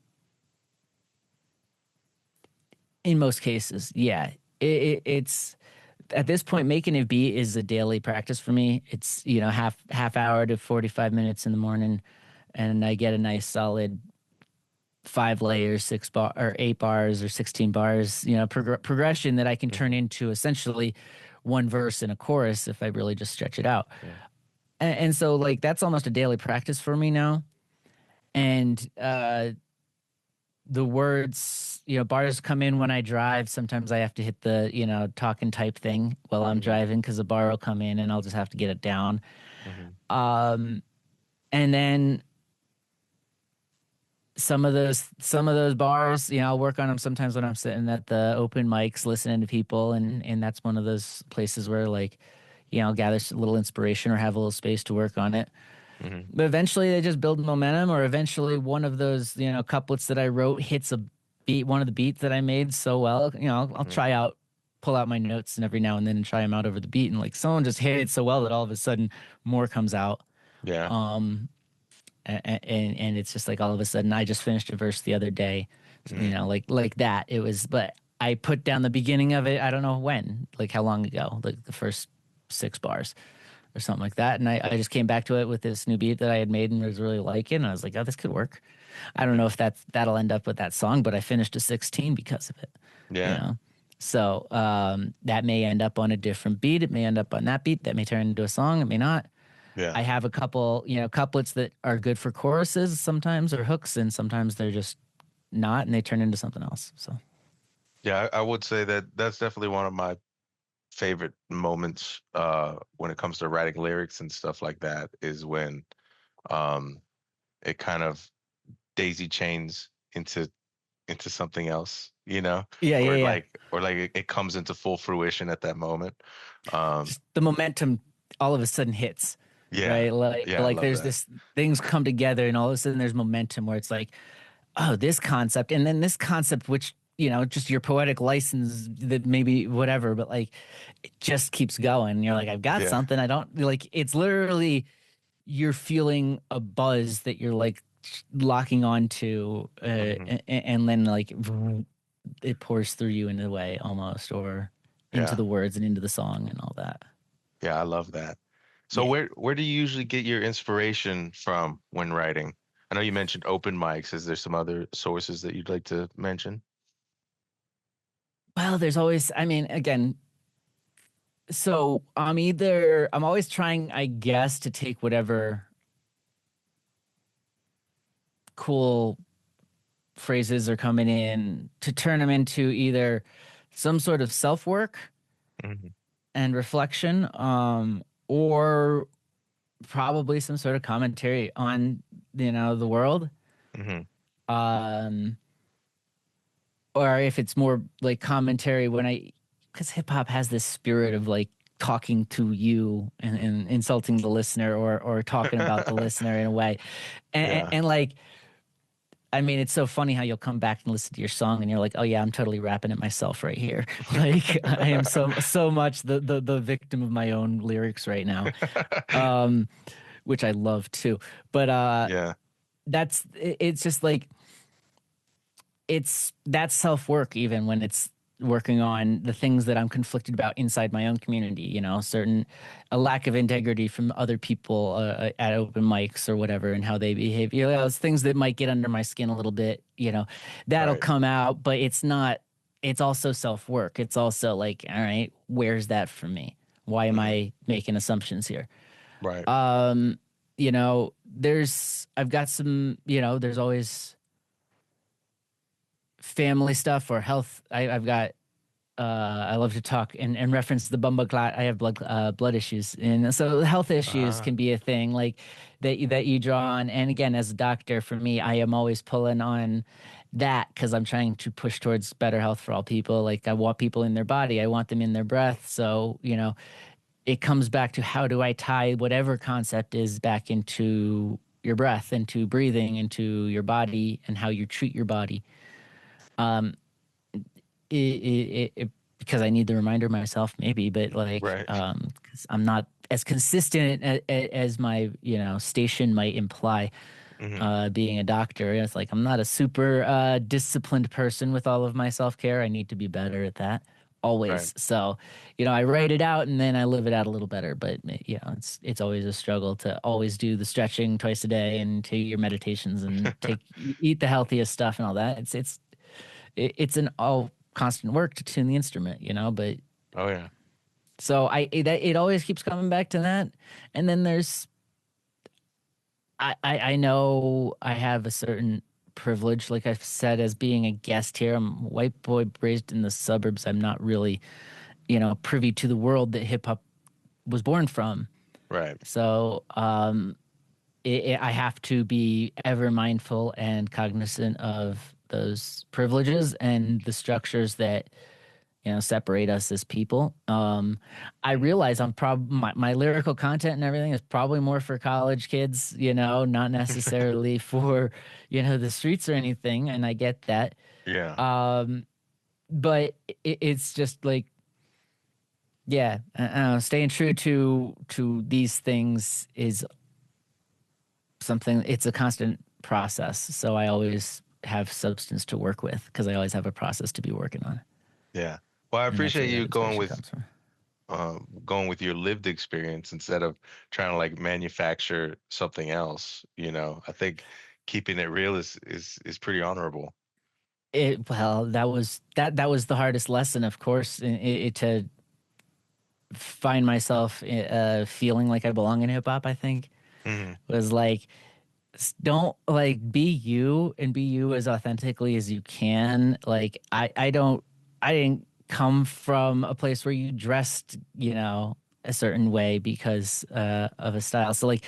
in most cases, yeah. It's at this point, making a beat is a daily practice for me. It's half hour to 45 minutes in the morning, and I get a nice solid 5 layers, 6 bar or 8 bars or 16 bars, progression that I can turn Hmm. into essentially one verse and a chorus if I really just stretch it out. Yeah. And so like that's almost a daily practice for me now. And the words, bars come in when I drive. Sometimes I have to hit the, talk and type thing while I'm Hmm. driving because a bar will come in and I'll just have to get it down. Hmm. Um, and then some of those bars, I'll work on them sometimes when I'm sitting at the open mics listening to people, and that's one of those places where like, I'll gather a little inspiration or have a little space to work on it. Hmm. But eventually they just build momentum, or eventually one of those, couplets that I wrote hits a beat, one of the beats that I made so well, I'll Hmm. try out, pull out my notes and every now and then and try them out over the beat. And like someone just hit it so well that all of a sudden more comes out. Yeah. Um, and it's just like all of a sudden I just finished a verse the other day, Hmm. like that. It was, but I put down the beginning of it. I don't know when, like how long ago, like the first 6 bars or something like that. And I just came back to it with this new beat that I had made and was really liking. And I was like, oh, this could work. I don't know Hmm. if that'll end up with that song, but I finished a 16 because of it, you Yeah. know? So that may end up on a different beat. It may end up on that beat. That may turn into a song. It may not. Yeah. I have a couple, couplets that are good for choruses sometimes or hooks, and sometimes they're just not, and they turn into something else. So Yeah. I would say that that's definitely one of my favorite moments when it comes to writing lyrics and stuff like that is when um it kind of daisy chains into something else, yeah, yeah, yeah. or like it comes into full fruition at that moment. Um Just the momentum all of a sudden hits, yeah. right? Like Yeah, I like love there's that. this things come together, and all of a sudden there's momentum where it's like, oh, this concept, and then this concept, which just your poetic license that maybe whatever, but like it just keeps going. You're like, I've got Yeah. something. I don't like. It's literally you're feeling a buzz that you're like locking onto, Hmm. and then like it pours through you in a way almost, or into Yeah. the words and into the song and all that. Yeah, I love that. So Yeah. where do you usually get your inspiration from when writing? I know you mentioned open mics. Is there some other sources that you'd like to mention? Well, there's always, I mean, again, so I'm always trying, I guess, to take whatever cool phrases are coming in to turn them into either some sort of self work, Hmm. and reflection, or probably some sort of commentary on, the world. Hmm. Um, or if it's more like commentary because hip hop has this spirit of like talking to you and insulting the listener, or talking about the listener in a way. And, Yeah. and like, I mean, it's so funny how you'll come back and listen to your song and you're like, oh yeah, I'm totally rapping it myself right here. Like I am so much the victim of my own lyrics right now. Um, which I love too. But Yeah. it's just like that's self work, even when it's working on the things that I'm conflicted about inside my own community. A lack of integrity from other people at open mics or whatever, and how they behave. It's things that might get under my skin a little bit. That'll Right. come out, but it's not. It's also self work. It's also like, all right, where's that for me? Why am Hmm. I making assumptions here? Right. I've got some, there's always family stuff or health. I've got I love to talk and reference the bumba clot. I have blood issues, and so health issues Ah. can be a thing like that you draw on. And again, as a doctor, for me, I am always pulling on that because I'm trying to push towards better health for all people. Like I want people in their body, I want them in their breath. So it comes back to how do I tie whatever concept is back into your breath, into breathing, into your body, and how you treat your body. Um, because I need the reminder myself, maybe, but like, Right. 'cause I'm not as consistent as my, station might imply. Hmm. Being a doctor, it's like I'm not a super disciplined person with all of my self care. I need to be better at that Right. always. So, I write it out and then I live it out a little better. But it's always a struggle to always do the stretching twice a day and do your meditations and eat the healthiest stuff and all that. It's an all constant work to tune the instrument, but Oh yeah. so it always keeps coming back to that. And then there's I know I have a certain privilege, like I've said, as being a guest here. I'm a white boy raised in the suburbs. I'm not really, privy to the world that hip hop was born from. Right. So I have to be ever mindful and cognizant of those privileges and the structures that separate us as people. I Hmm. realize my lyrical content and everything is probably more for college kids, not necessarily for the streets or anything, and I get that. Yeah. Um, but it's just like, yeah, I don't know, staying true to these things is something. It's a constant process, so I always have substance to work with because I always have a process to be working on, Yeah. Well, I and that's appreciate where that you inspiration comes from. going with your lived experience instead of trying to like manufacture something else. I think keeping it real is pretty honorable. Well, that was the hardest lesson, of course, to find myself feeling like I belong in hip hop. I think Hmm. was like, don't like be you and be you as authentically as you can. Like I didn't come from a place where you dressed, a certain way because of a style. So like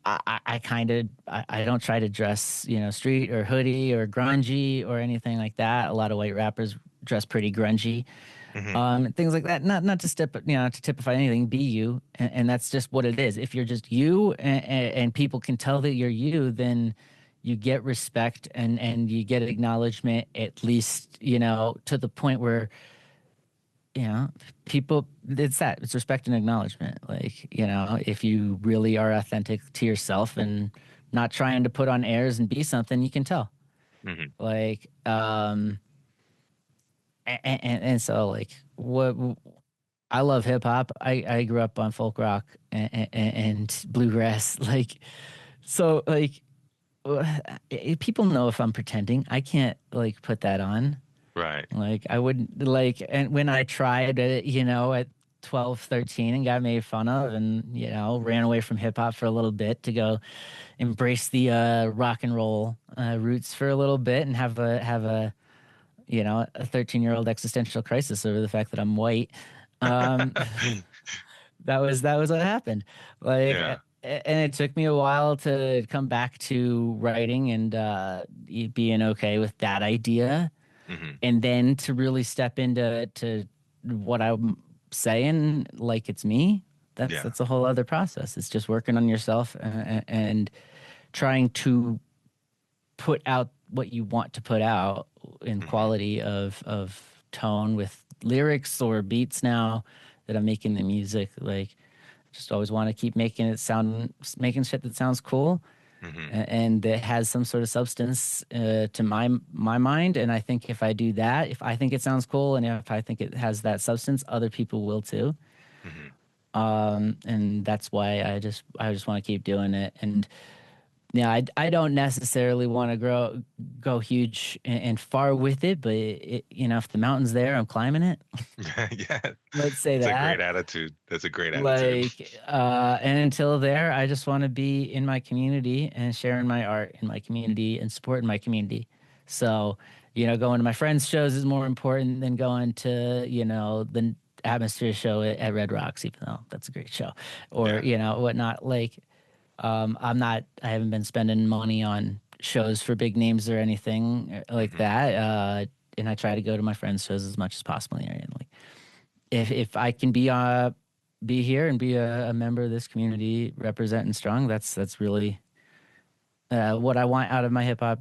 I kind of I don't try to dress, street or hoodie or grungy or anything like that. A lot of white rappers dress pretty grungy, Hmm. things like that. Not to to typify anything. Be you, and that's just what it is. If you're just you, and people can tell that you're you, then you get respect and you get acknowledgement. At least to the point where you know people. It's respect and acknowledgement. Like if you really are authentic to yourself and not trying to put on airs and be something, you can tell. Hmm. Like and so like what I love hip hop. I grew up on folk rock and bluegrass. Like, so, like, uh, people know if I'm pretending. I can't, like, put that on. Right. Like, I wouldn't, like, and when I tried it, at 12, 13, and got made fun of and, ran away from hip hop for a little bit to go embrace the rock and roll roots for a little bit and have a 13-year-old existential crisis over the fact that I'm white. Um, that was what happened. Like, Yeah. and it took me a while to come back to writing and being okay with that idea, Hmm. and then to really step into what I'm saying, like it's me. That's Yeah. that's a whole other process. It's just working on yourself and trying to put out what you want to put out in Hmm. quality of tone with lyrics or beats now that I'm making the music. Like, just always want to keep making shit that sounds cool Hmm. and that has some sort of substance to my mind. And I think if I do that, if I think it sounds cool and if I think it has that substance, other people will too. Hmm. And that's why I just want to keep doing it. And yeah, I don't necessarily want to go huge and far with it, but if the mountain's there, I'm climbing it. Yeah. Let's say That's a great that. attitude. That's a great attitude. Like, and until there, I just want to be in my community and sharing my art in my community and supporting my community. So, going to my friends' shows is more important than going to, the Atmosphere show at Red Rocks, even though that's a great show, or, Yeah. whatnot. Like, I haven't been spending money on shows for big names or anything like Hmm. that. And I try to go to my friends' shows as much as possible in the area. Like, if I can be here and be a member of this community, representing strong, that's really what I want out of my hip hop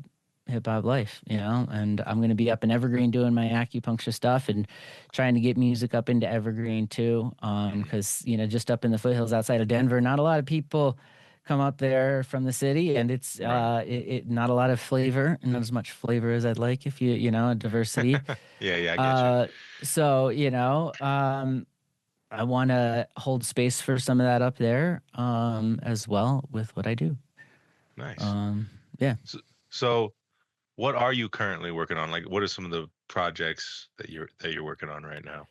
life, And I'm gonna be up in Evergreen doing my acupuncture stuff and trying to get music up into Evergreen too, Hmm. because just up in the foothills outside of Denver, not a lot of people come up there from the city, and it's Right. not a lot of flavor, not as much flavor as I'd like if diversity. Yeah. Yeah. I get you. Uh, so I want to hold space for some of that up there, as well with what I do. Nice. Um, yeah. So, what are you currently working on? Like, what are some of the projects that you're working on right now?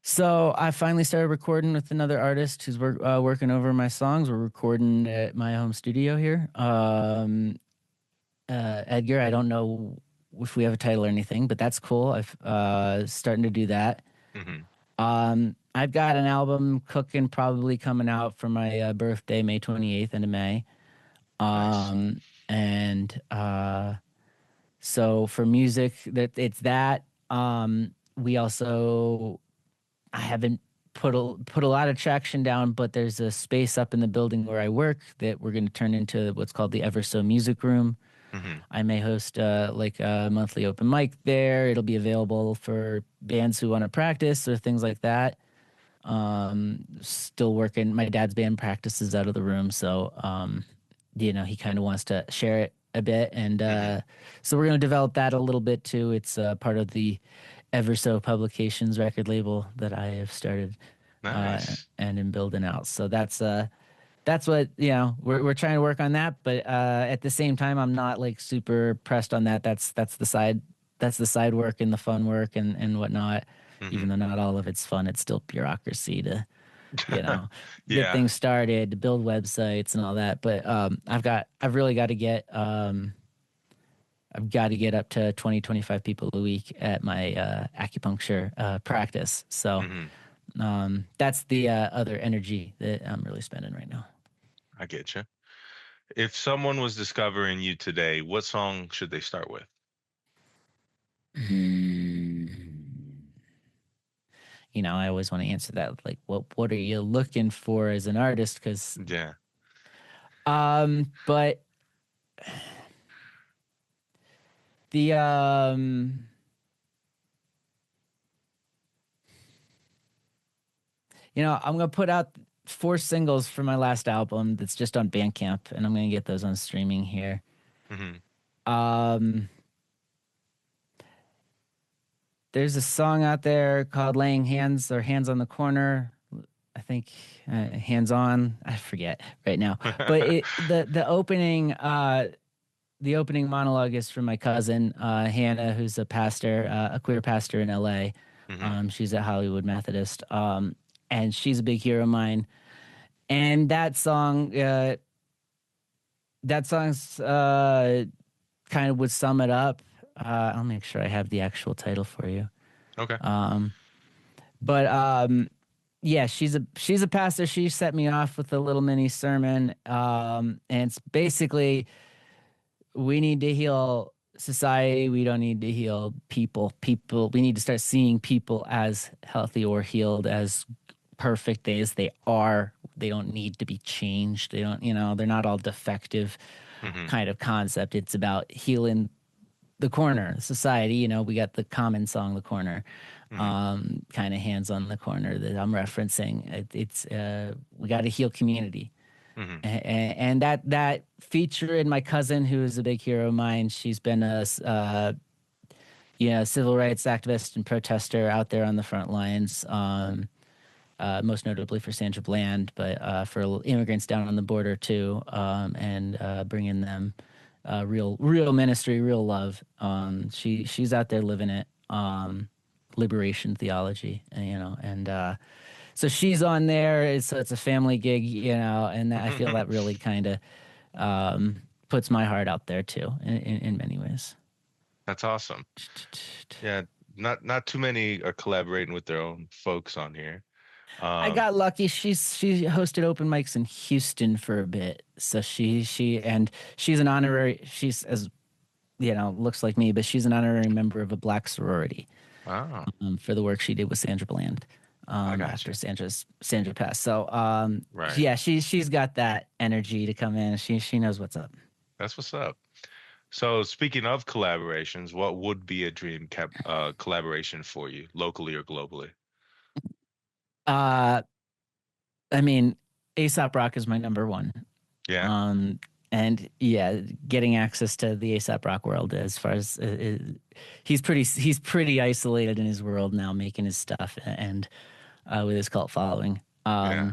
So I finally started recording with another artist who's working over my songs. We're recording at my home studio here. Edgar, I don't know if we have a title or anything, but that's cool. I've starting to do that. Hmm. I've got an album cooking, probably coming out for my birthday, May 28th, end of May. Nice. Um, and So for music, that it's that. We also I haven't put a lot of traction down, but there's a space up in the building where I work that we're going to turn into what's called the Ever So Music Room. Hmm. I may host like a monthly open mic there. It'll be available for bands who want to practice or things like that. Still working. My dad's band practices out of the room, so he kind of wants to share it a bit, and Hmm. so we're going to develop that a little bit too. It's part of the Ever So Publications record label that I have started Nice. and am building out. So that's what we're trying to work on that, but at the same time, I'm not like super pressed on that. That's the side work and the fun work and whatnot. Even Hmm. though not all of it's fun, it's still bureaucracy to you know get Yeah. things started, to build websites and all that. But I've got to get up to 20-25 people a week at my acupuncture practice. So Hmm. that's the other energy that I'm really spending right now. I get you. If someone was discovering you today, what song should they start with? Hmm. I always want to answer that with, like, what are you looking for as an artist? Because Yeah. but the I'm gonna put out 4 singles for my last album that's just on Bandcamp, and I'm gonna get those on streaming here. Hmm. Um, there's a song out there called "Laying Hands" or "Hands on the Corner." I think "Hands On." I forget right now, but the opening monologue is from my cousin Hannah, who's a pastor, a queer pastor in LA. Hmm. She's at Hollywood Methodist, and she's a big hero of mine. And that song's kind of would sum it up. I'll make sure I have the actual title for you. Okay. Um, But yeah, she's a pastor. She set me off with a little mini sermon. And it's basically we need to heal society. We don't need to heal people. People, we need to start seeing people as healthy or healed, as perfect as they are. They don't need to be changed. They don't, they're not all defective Hmm. kind of concept. It's about healing the corner society. We got the common song, The Corner, Hmm. kind of hands on the corner that I'm referencing. It's we got to heal community. Hmm. And that feature in my cousin, who is a big hero of mine. She's been a civil rights activist and protester out there on the front lines. Most notably for Sandra Bland, but for immigrants down on the border too, and bringing them real ministry, real love. She's out there living it. Liberation theology, and so she's on there. So it's a family gig, and I feel that really kind of puts my heart out there too, in many ways. That's awesome. Yeah, not too many are collaborating with their own folks on here. I Um, got lucky. She hosted open mics in Houston for a bit, so she's an honorary. She's as looks like me, but she's an honorary member of a black sorority oh, for the work she did with Sandra Bland I got after you. Sandra passed. So Right. yeah, she's got that energy to come in. She knows what's up. That's what's up. So speaking of collaborations, what would be a dream collaboration for you, locally or globally? Uh, I mean, Aesop Rock is my number one. Yeah. Um, and yeah, getting access to the ASAP Rock world as far as he's pretty isolated in his world now, making his stuff and with his cult following. Yeah.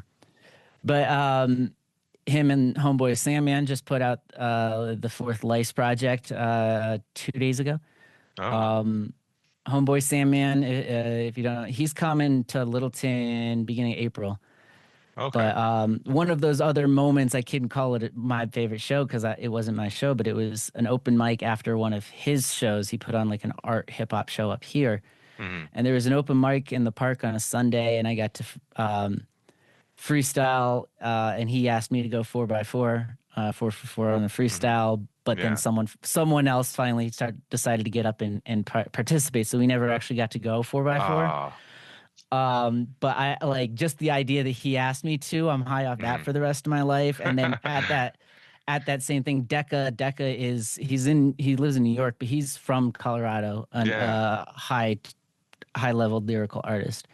But him and homeboy Sandman just put out the fourth Lice project 2 days ago. Oh, Um, homeboy Sandman, if you don't know, he's coming to Littleton beginning of April. okay. But one of those other moments, I couldn't call it my favorite show because it wasn't my show, but it was an open mic after one of his shows. He put on like an art hip hop show up here. Hmm. And there was an open mic in the park on a Sunday, and I got to freestyle. And he asked me to go 4x4, 4 for 4 on the Hmm. freestyle. But then Yeah. someone else finally decided to get up and participate. So we never actually got to go 4x4. Ah. But I like just the idea that he asked me to. I'm high off that Hmm. for the rest of my life. And then at that same thing, Decca he lives in New York, but he's from Colorado, an Yeah. high level lyrical artist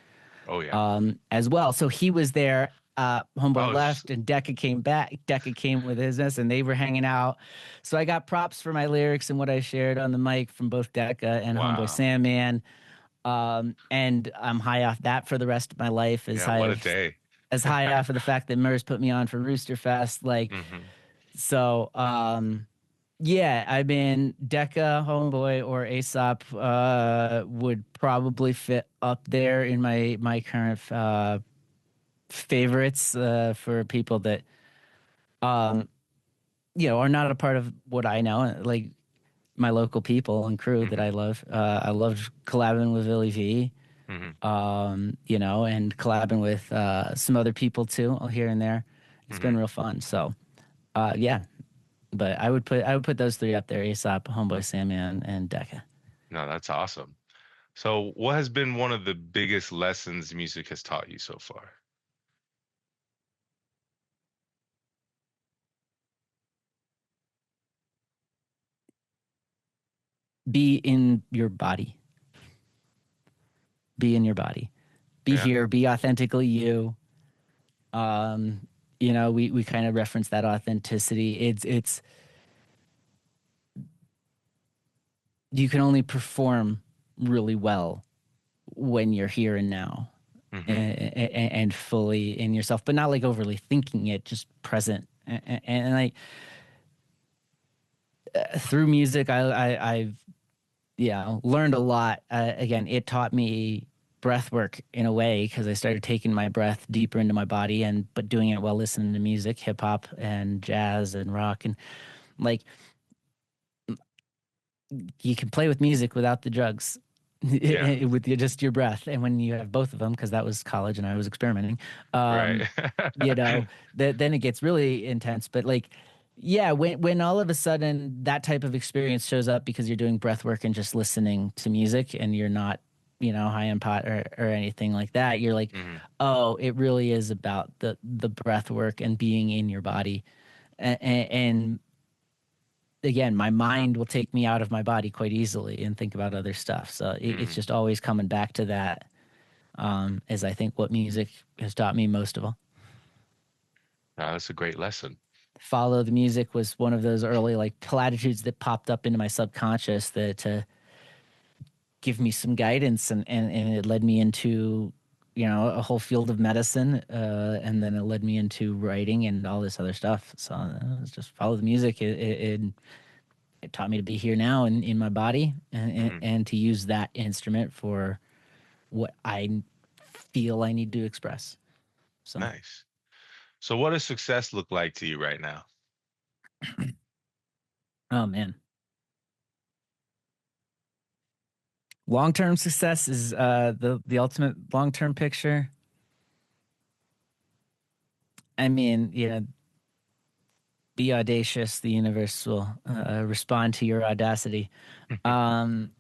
Oh yeah. as well. So he was there. Homeboy Oh, left and Decca came back. Decca came with his and they were hanging out. So I got props for my lyrics and what I shared on the mic from both Decca and Homeboy wow. Sandman. And I'm high off that for the rest of my life, Yeah, what a day. as high off of the fact that Murs put me on for Rooster Fest. Like, Hmm. so, yeah, I've been Decca, Homeboy, or Aesop, would probably fit up there in my current, favorites, for people that, um, are not a part of what I know, like my local people and crew that I Hmm. love. I loved collabing with Billy V. Hmm. And collabing with some other people too, here and there. It's been Hmm. real fun. So, yeah. But I would put those three up there: Aesop, Homeboy, Sandman, and Decca. No, that's awesome. So, what has been one of the biggest lessons music has taught you so far? Be in your body. Be in your body. Be Yeah. here. Be authentically you. Um, we kind of reference that authenticity. It's you can only perform really well when you're here and now, Hmm. and fully in yourself, but not like overly thinking it, just present. And like through music, I've learned a lot. Again, it taught me breath work in a way because I started taking my breath deeper into my body, and but doing it while listening to music, hip hop and jazz and rock, and like you can play with music without the drugs. Yeah. with just your breath. And when you have both of them, because that was college and I was experimenting, Right. um, then it gets really intense. But like, yeah, when all of a sudden that type of experience shows up because you're doing breath work and just listening to music and you're not, high on pot or anything like that, you're like, Hmm. oh, it really is about the breath work and being in your body. And again, my mind will take me out of my body quite easily and think about other stuff. So it's Hmm. just always coming back to that, is I think what music has taught me most of all. That's a great lesson. Follow the music was one of those early like platitudes that popped up into my subconscious that to give me some guidance, and it led me into a whole field of medicine, and then it led me into writing and all this other stuff. So it was just follow the music. It taught me to be here now in my body, Hmm. and to use that instrument for what I feel I need to express. So, Nice. So what does success look like to you right now? oh man, long term success is the ultimate long term picture. I mean, be audacious. The universe will respond to your audacity. Um,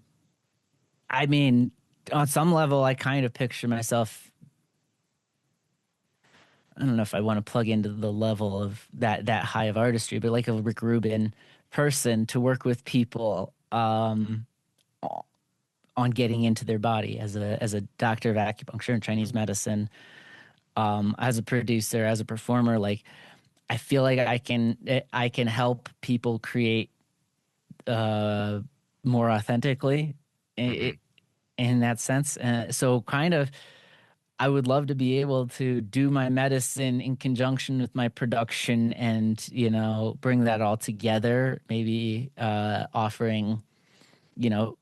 I mean, on some level, I kind of picture myself. I don't know if I want to plug into the level of that high of artistry, but like a Rick Rubin person to work with people on getting into their body as a doctor of acupuncture and Chinese medicine, as a producer, as a performer. Like I feel like I can help people create more authentically Hmm. i- in that sense. So kind of I would love to be able to do my medicine in conjunction with my production and, bring that all together, maybe offering,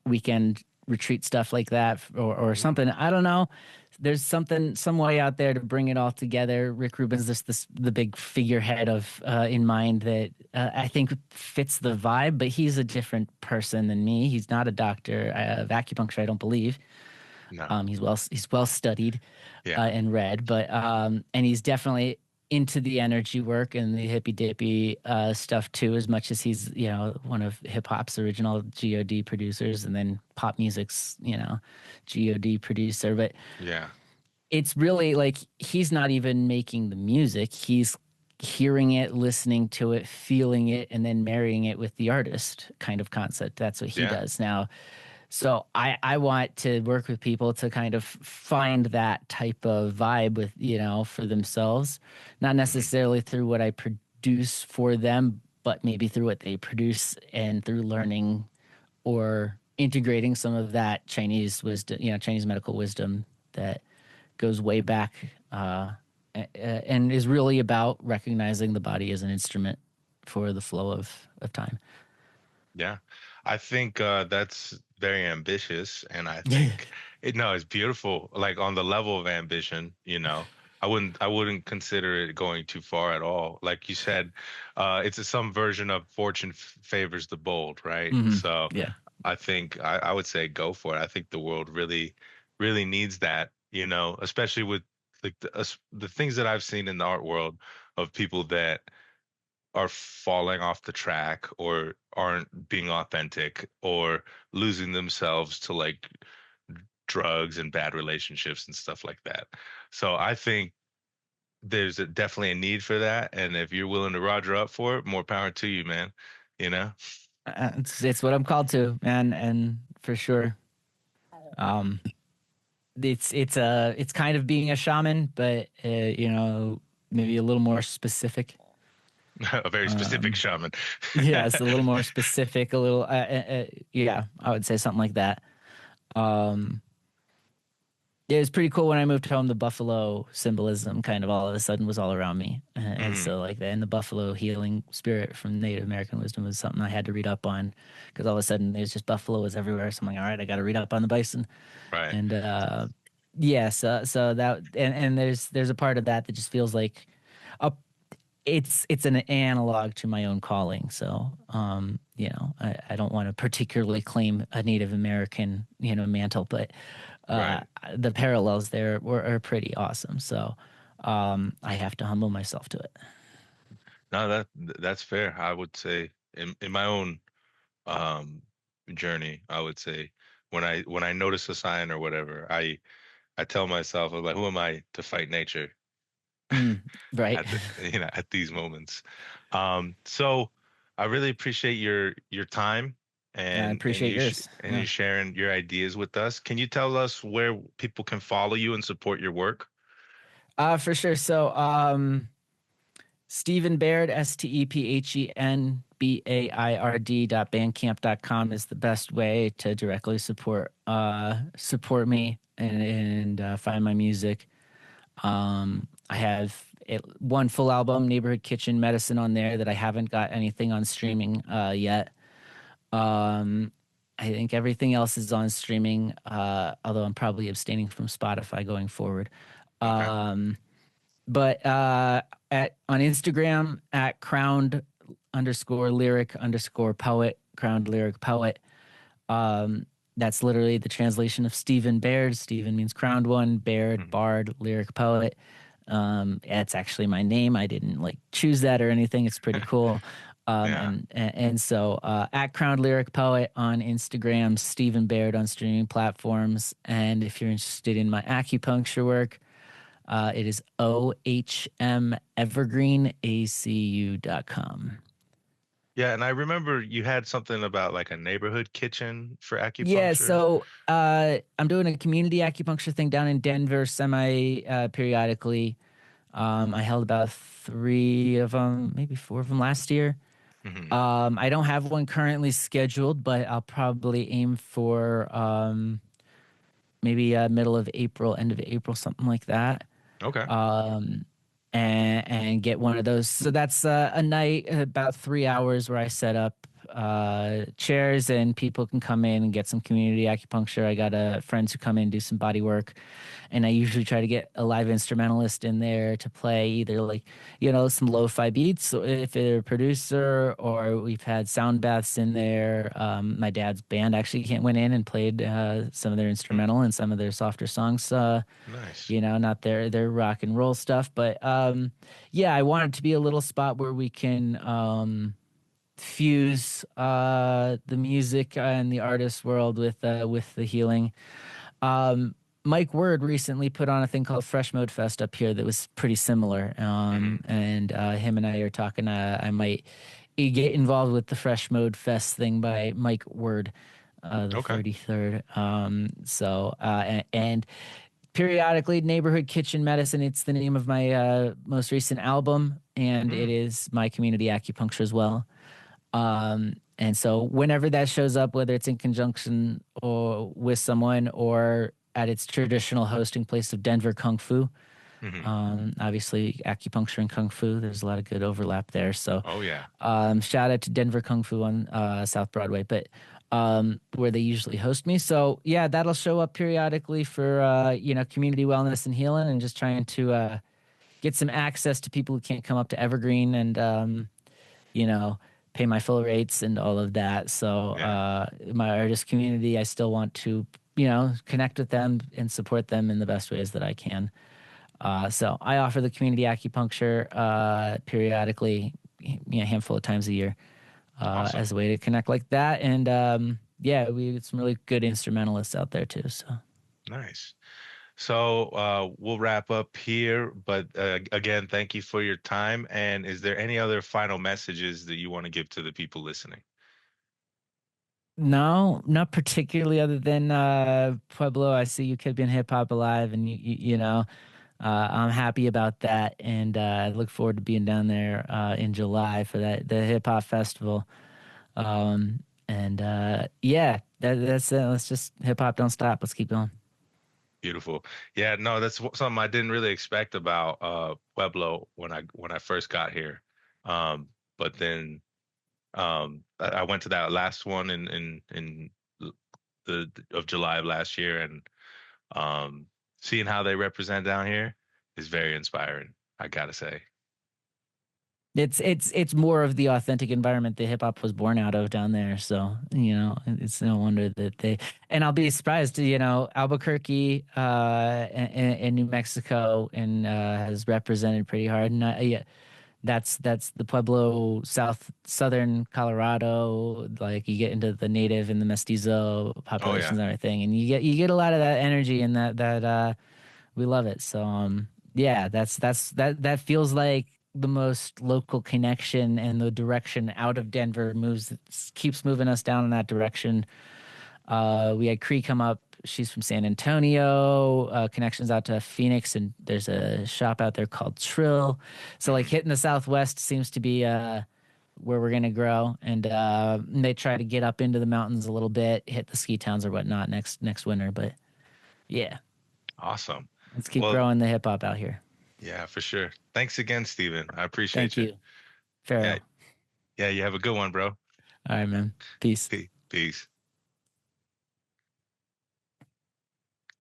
weekend retreat stuff like that, or something. I don't know. There's some way out there to bring it all together. Rick Rubin's the big figurehead of in mind that I think fits the vibe, but he's a different person than me. He's not a doctor of acupuncture, I don't believe. No. He's well studied Yeah. and read, but and he's definitely into the energy work and the hippy dippy stuff too, as much as he's one of hip hop's original God producers, and then pop music's God producer. But Yeah. it's really like he's not even making the music; he's hearing it, listening to it, feeling it, and then marrying it with the artist kind of concept. That's what he Yeah. does now. So I want to work with people to kind of find that type of vibe with, for themselves, not Hmm. necessarily through what I produce for them, but maybe through what they produce and through learning or integrating some of that Chinese wisdom, Chinese medical wisdom that goes way back, and is really about recognizing the body as an instrument for the flow of time. Yeah. I think that's very ambitious, and I think no, it's beautiful. Like on the level of ambition, I wouldn't consider it going too far at all. Like you said, some version of fortune favors the bold, right? Hmm. So Yeah. I think I would say go for it. I think the world really, really needs that, especially with like the things that I've seen in the art world of people that are falling off the track or aren't being authentic or losing themselves to like drugs and bad relationships and stuff like that. So I think there's definitely a need for that. And if you're willing to roger up for it, more power to you, man. You know? It's what I'm called to, man, and for sure. Um, it's kind of being a shaman, but maybe a little more specific. A very specific Um, shaman. yeah, it's a little more specific, a little yeah, I would say something like that. Um, yeah, it was pretty cool when I moved home. The buffalo symbolism kind of all of a sudden was all around me, and Hmm. so like that, and the buffalo healing spirit from Native American wisdom was something I had to read up on because all of a sudden there's just buffalo was everywhere. So I'm like, all right, I got to read up on the bison. Right. And yeah, so that and there's a part of that that just feels like a it's an analog to my own calling. So, I don't want to particularly claim a Native American, mantle, but uh, Right. the parallels there are pretty awesome. So, I have to humble myself to it. No, that's fair. I would say in my own um journey, I would say when I notice a sign or whatever, I tell myself, I'm like, who am I to fight nature Mm, right. at at these moments? So I really appreciate your time I and appreciate yours. you Yeah, sharing your ideas with us. Can you tell us where people can follow you and support your work? for sure. So, Stephen Baird, StephenBaird.bandcamp.com is the best way to directly support me and find my music. I have one full album, Neighborhood Kitchen Medicine, on there that I haven't got anything on streaming yet. Um, I think everything else is on streaming, although I'm probably abstaining from Spotify going forward. Okay. Um, but at on Instagram at crowned underscore lyric underscore poet, crowned lyric poet. Um, that's literally the translation of Stephen Baird. Stephen means crowned one, Baird, Mhm. bard, lyric poet. It's actually my name. I didn't like choose that or anything. It's pretty cool. Yeah. And so at Crowned Lyric Poet on Instagram, Stephen Baird on streaming platforms. And if you're interested in my acupuncture work, it is ohmevergreenacu.com. Yeah, and I remember you had something about like a neighborhood kitchen for Yeah, acupuncture. so I'm doing a community acupuncture thing down in Denver semi periodically. I held about three of them, maybe four of them last year. Hmm. I don't have one currently scheduled, but I'll probably aim for maybe middle of April, end of April, something like that. Okay. um, and get one of those. So that's a night, about 3 hours, where I set up chairs and people can come in and get some community acupuncture. I got friends who come in and do some body work, and I usually try to get a live instrumentalist in there to play either like some lo-fi beats if they're a producer, or we've had sound baths in there. My dad's band actually went in and played some of their Hmm. instrumental and some of their softer songs. Nice. Not their rock and roll stuff, but yeah, I want it to be a little spot where we can fuse the music and the artist world with the healing. um Mike Word recently put on a thing called Fresh Mode Fest up here that was pretty similar. Hmm. And him and I are talking. I might get involved with the Fresh Mode Fest thing by Mike Word, the Okay. 33rd. And periodically, Neighborhood Kitchen Medicine, it's the name of my most recent album, and it Mm. is my community acupuncture as well. And so whenever that shows up, whether it's in conjunction or with someone or at its traditional hosting place of Denver Kung Fu, Hmm. obviously acupuncture and Kung Fu, there's a lot of good overlap there. So Oh yeah. shout out to Denver Kung Fu on South Broadway, but where they usually host me. So yeah, that'll show up periodically for community wellness and healing, and just trying to get some access to people who can't come up to Evergreen and you know pay my full rates and all of that. So Yeah. my artist community, I still want to connect with them and support them in the best ways that I can. So I offer the community acupuncture periodically, a handful of times a year, Awesome. as a way to connect like that. And yeah, we had some really good instrumentalists out there too. So Nice. So we'll wrap up here, but again, thank you for your time. And is there any other final messages that you want to give to the people listening? no, not particularly, other than Pueblo. I see you keeping hip hop alive, and I'm happy about that, and I look forward to being down there in July for the hip hop festival. And yeah, that's it. Let's just hip hop don't stop. Let's keep going. Beautiful. Yeah, no, that's something I didn't really expect about Pueblo when I first got here. But then I went to that last one in the of July of last year, and um, seeing how they represent down here is very inspiring, I gotta say. It's more of the authentic environment that hip hop was born out of down there. So, it's no wonder that and I'll be surprised, Albuquerque, and New Mexico and has represented pretty hard. And yeah, that's the Pueblo, southern Colorado. Like you get into the native and the mestizo Oh yeah. populations and everything, and you get a lot of that energy and that we love it. So yeah, that feels like the most local connection, and the direction out of Denver keeps moving us down in that direction. We had Cree come up. She's from San Antonio. Connections out to Phoenix, and there's a shop out there called Trill. So like Mhm. hitting the Southwest seems to be where we're gonna grow, and they try to get up into the mountains a little bit, hit the ski towns or whatnot next winter. But yeah, Awesome. let's keep Well, growing the hip hop out here. yeah, for sure. Thanks again, Steven. I appreciate Thank you. you, Yeah, Pharaoh. yeah, you have a good one, bro. All right, man. Peace. Peace.